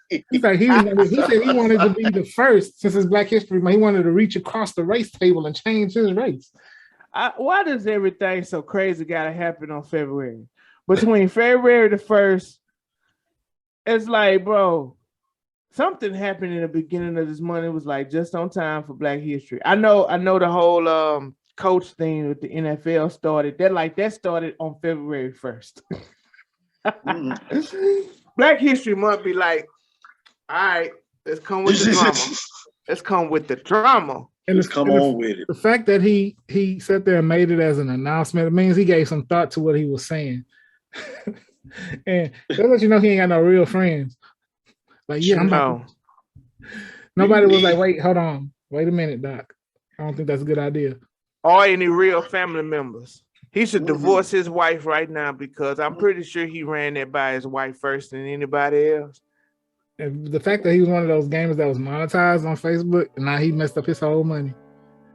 He said he wanted to be the first, since it's Black History Month. He wanted to reach across the race table and change his race.
Why does everything so crazy gotta happen on February? Between February the 1st, it's like, bro, something happened in the beginning of this month. It was like just on time for Black History. I know the whole coach thing with the NFL started. That started on February 1st. Black History Month be like, all right, let's come with the drama. Let's come with the drama.
And
let's come on with it.
The fact that he sat there and made it as an announcement, it means he gave some thought to what he was saying. And that lets you know he ain't got no real friends. Like, nobody was like, wait, hold on. Wait a minute, Doc. I don't think that's a good idea.
Or any real family members. He should divorce his wife right now, because I'm pretty sure he ran that by his wife first than anybody else.
And the fact that he was one of those gamers that was monetized on Facebook, and now he messed up his whole money.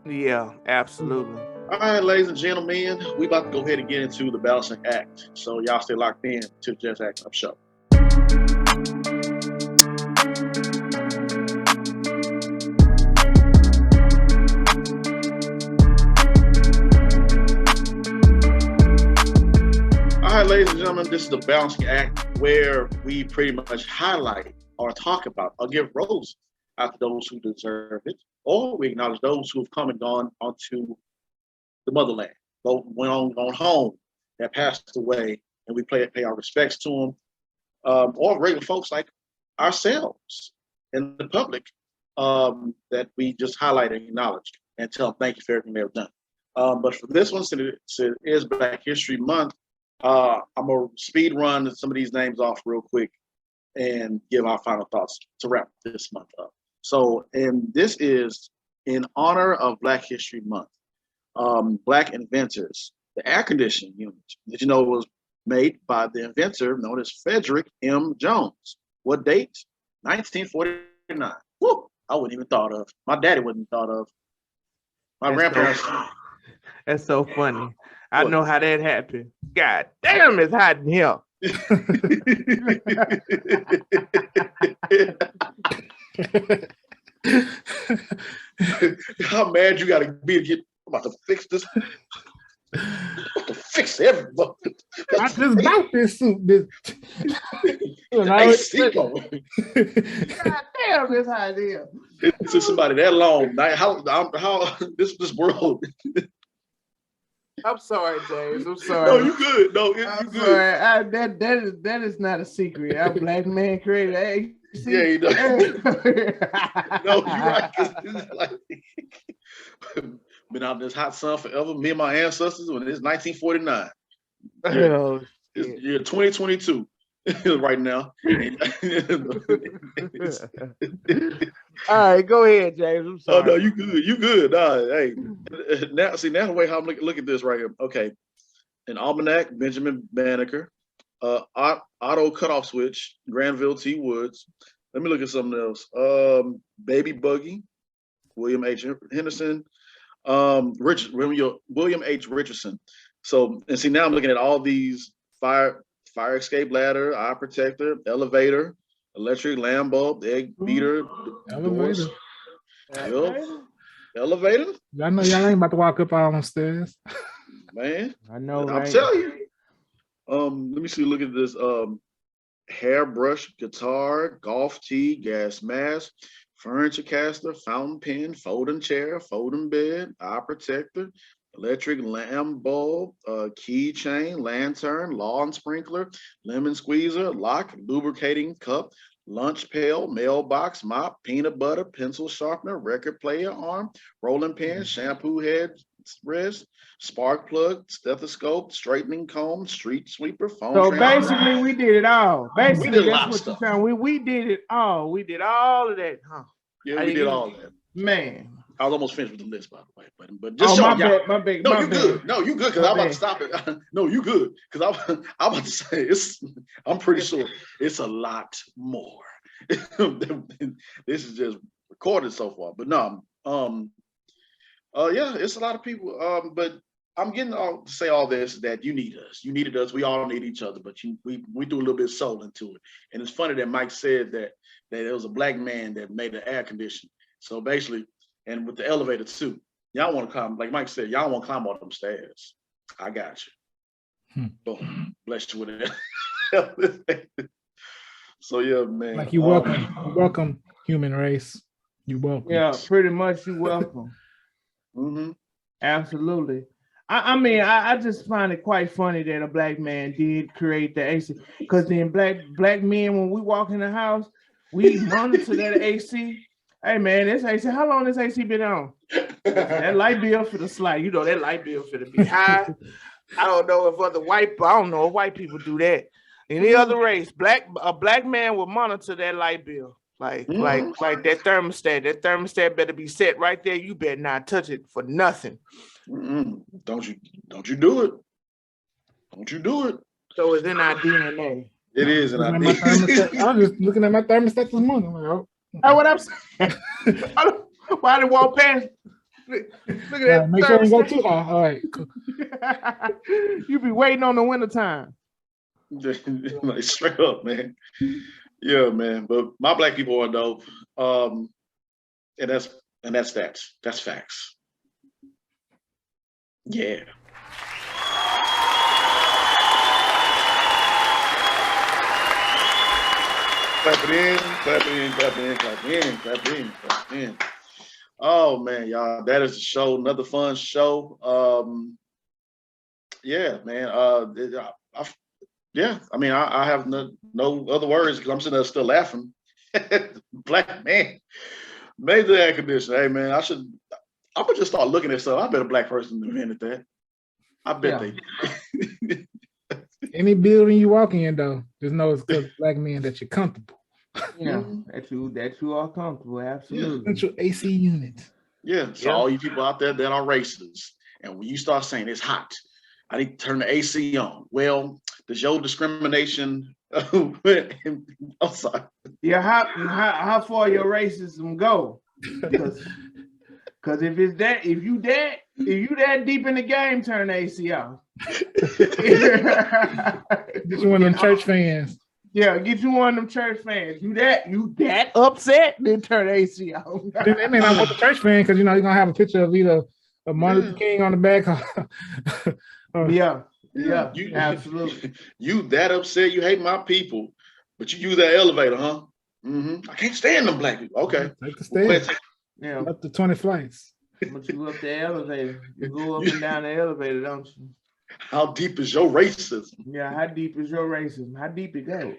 Yeah, absolutely.
All right, ladies and gentlemen, we about to go ahead and get into the balancing act. So y'all stay locked in to the Just Acting Up Show. All right, ladies and gentlemen, this is the balancing act where we pretty much highlight or talk about or give roast out to those who deserve it, or we acknowledge those who have come and gone onto the motherland, both went on home, that passed away, and we pay our respects to them, or regular folks like ourselves in the public that we just highlight and acknowledge and tell them thank you for everything they've done. But for this one, since it is Black History Month, I'm going to speed run some of these names off real quick and give our final thoughts to wrap this month up. So, and this is in honor of Black History Month. Black inventors, the air conditioning unit, did you know it was made by the inventor known as Frederick M. Jones? What date? 1949. Woo! I wouldn't even thought of. My daddy wouldn't thought of. My grandparents.
That's so funny. I know how that happened. God damn, it's hot in here.
How mad you gotta be to get about to fix this? To fix everything.
I just bought this suit.
God
damn, it's hot in here.
It took somebody that long. How this world.
I'm sorry, James. I'm sorry.
No, you good. No,
I'm
you
sorry.
good.
That is not a secret. Our Black man created. Hey,
yeah, you know. No, you're right. Like, been out in this hot sun forever. Me and my ancestors when it's 1949.
Oh,
it's year 2022 right now.
All right, go ahead, James. I'm sorry.
Oh no, you good. You good. Nah, hey, now see that's the way how I'm look at this right here. Okay, an almanac, Benjamin Banneker, auto cutoff switch, Granville T. Woods. Let me look at something else. Baby buggy, William H. Henderson, William H. Richardson. So and see now I'm looking at all these fire escape ladder, eye protector, elevator, electric lamp bulb, egg beater,
elevator.
Elevator.
I know y'all ain't about to walk up all them stairs.
Man,
I know.
I'm
right?
telling you. Let me see. Look at this. Hairbrush, guitar, golf tee, gas mask, furniture caster, fountain pen, folding chair, folding bed, eye protector, electric lamp bulb, keychain, lantern, lawn sprinkler, lemon squeezer, lock, lubricating cup, lunch pail, mailbox, mop, peanut butter, pencil sharpener, record player arm, rolling pin, shampoo head, wrist, spark plug, stethoscope, straightening comb, street sweeper, phone.
So basically, we did it all. Basically,
we did
that's what you're saying. We did it all. We did all of that, huh?
Yeah, we did all that.
Man,
I was almost finished with the list, by the way. But just show
my bad. No,
you good. No, you good because I'm about to stop it. No, you good because I'm about to say it's. I'm pretty sure it's a lot more. This is just recorded so far, but no. Yeah, it's a lot of people. But I'm getting to say all this that you need us. You needed us. We all need each other. But we do a little bit of soul into it. And it's funny that Mike said that it was a Black man that made the air conditioning. So basically, and with the elevator too. Y'all want to climb, like Mike said, y'all want to climb all them stairs. I got you. Boom. Bless you with it. So yeah, man.
Like you welcome human race. You welcome.
Yeah, pretty much you welcome.
Mm-hmm.
Absolutely. I mean, I just find it quite funny that a Black man did create the AC. Because then black men, when we walk in the house, we monitor that AC. Hey man, this AC, how long this AC been on? That light bill for the slide. You know that light bill for the be high. I don't know if I don't know if white people do that. Any other race, a black man will monitor that light bill. Like that thermostat. That thermostat better be set right there. You better not touch it for nothing.
Don't you do it. Don't you do it.
So it's in our DNA.
It is in our DNA.
I was just looking at my thermostat this morning. I'm like, oh.
That's what I'm saying. Why did walk past? Look at that.
Make sure you go too high. All right. Cool.
You be waiting on the wintertime.
Like straight up, man. Yeah, man. But my Black people are dope. And that's facts. Yeah. Clap it in, clap it in, clap it in, clap it in, clap it in, clap it in. Oh man, y'all, that is the show. Another fun show. Yeah, man. Yeah, I mean, I have no other words because I'm sitting there still laughing. Black man, major air conditioner. Hey man, I'm gonna just start looking at stuff. I bet a black person invented that. I bet they.
Any building you walk in, though, just know it's because black men that you're comfortable.
Yeah, that you are comfortable. Absolutely.
Central AC unit.
Yeah. So all you people out there that are racist, and when you start saying it's hot, I need to turn the AC on. Well, does your discrimination? I'm sorry.
Yeah, how far your racism go? Because if you that deep in the game, turn the AC off.
Get you one of them church fans.
Yeah, get you one of them church fans. You that upset, then turn the AC off.
They may not want the church fan because you're gonna have a picture of either a Martin Luther King on the back.
Yeah, absolutely.
You that upset? You hate my people, but you use that elevator, huh? I can't stand them black people. Okay,
take the stairs.
Yeah,
up to 20 flights.
But you go up the elevator. You go up and down the elevator, don't you?
How deep is your racism?
Yeah, how deep is your racism? How deep it goes?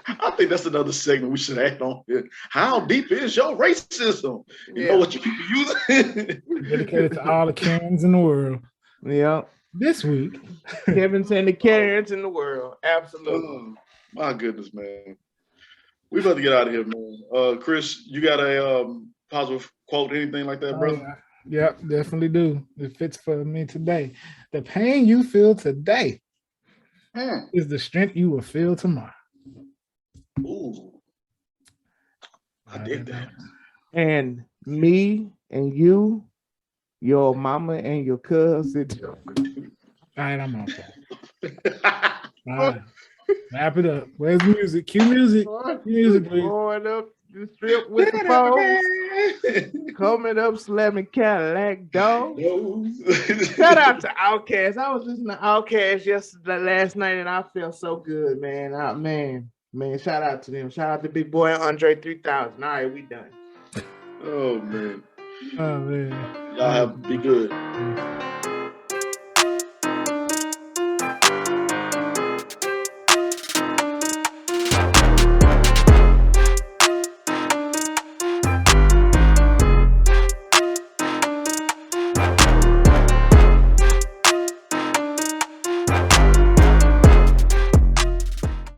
I think that's another segment we should act on here. How deep is your racism? You know what you people use?
Dedicated to all the Karens in the world.
Yeah.
This week,
Kevin saying the Karens in the world. Absolutely.
Oh, my goodness, man. We about to get out of here, man. Chris, you got a positive quote, anything like that, brother?
Yeah, definitely do. It fits for me today. The pain you feel today is the strength you will feel tomorrow.
Ooh. I dig that.
And me and you, your mama and your cousin.
All right, I'm on that. All right. Wrap it up. Where's the music? Cue music. Cue music, please.
Going up the strip with the folks. Coming up, slamming Cadillac dog. Shout out to Outkast. I was listening to Outkast last night, and I felt so good, man. Man, shout out to them. Shout out to Big Boy Andre 3000. All right, we done.
Oh man.
Oh man.
Y'all have be good.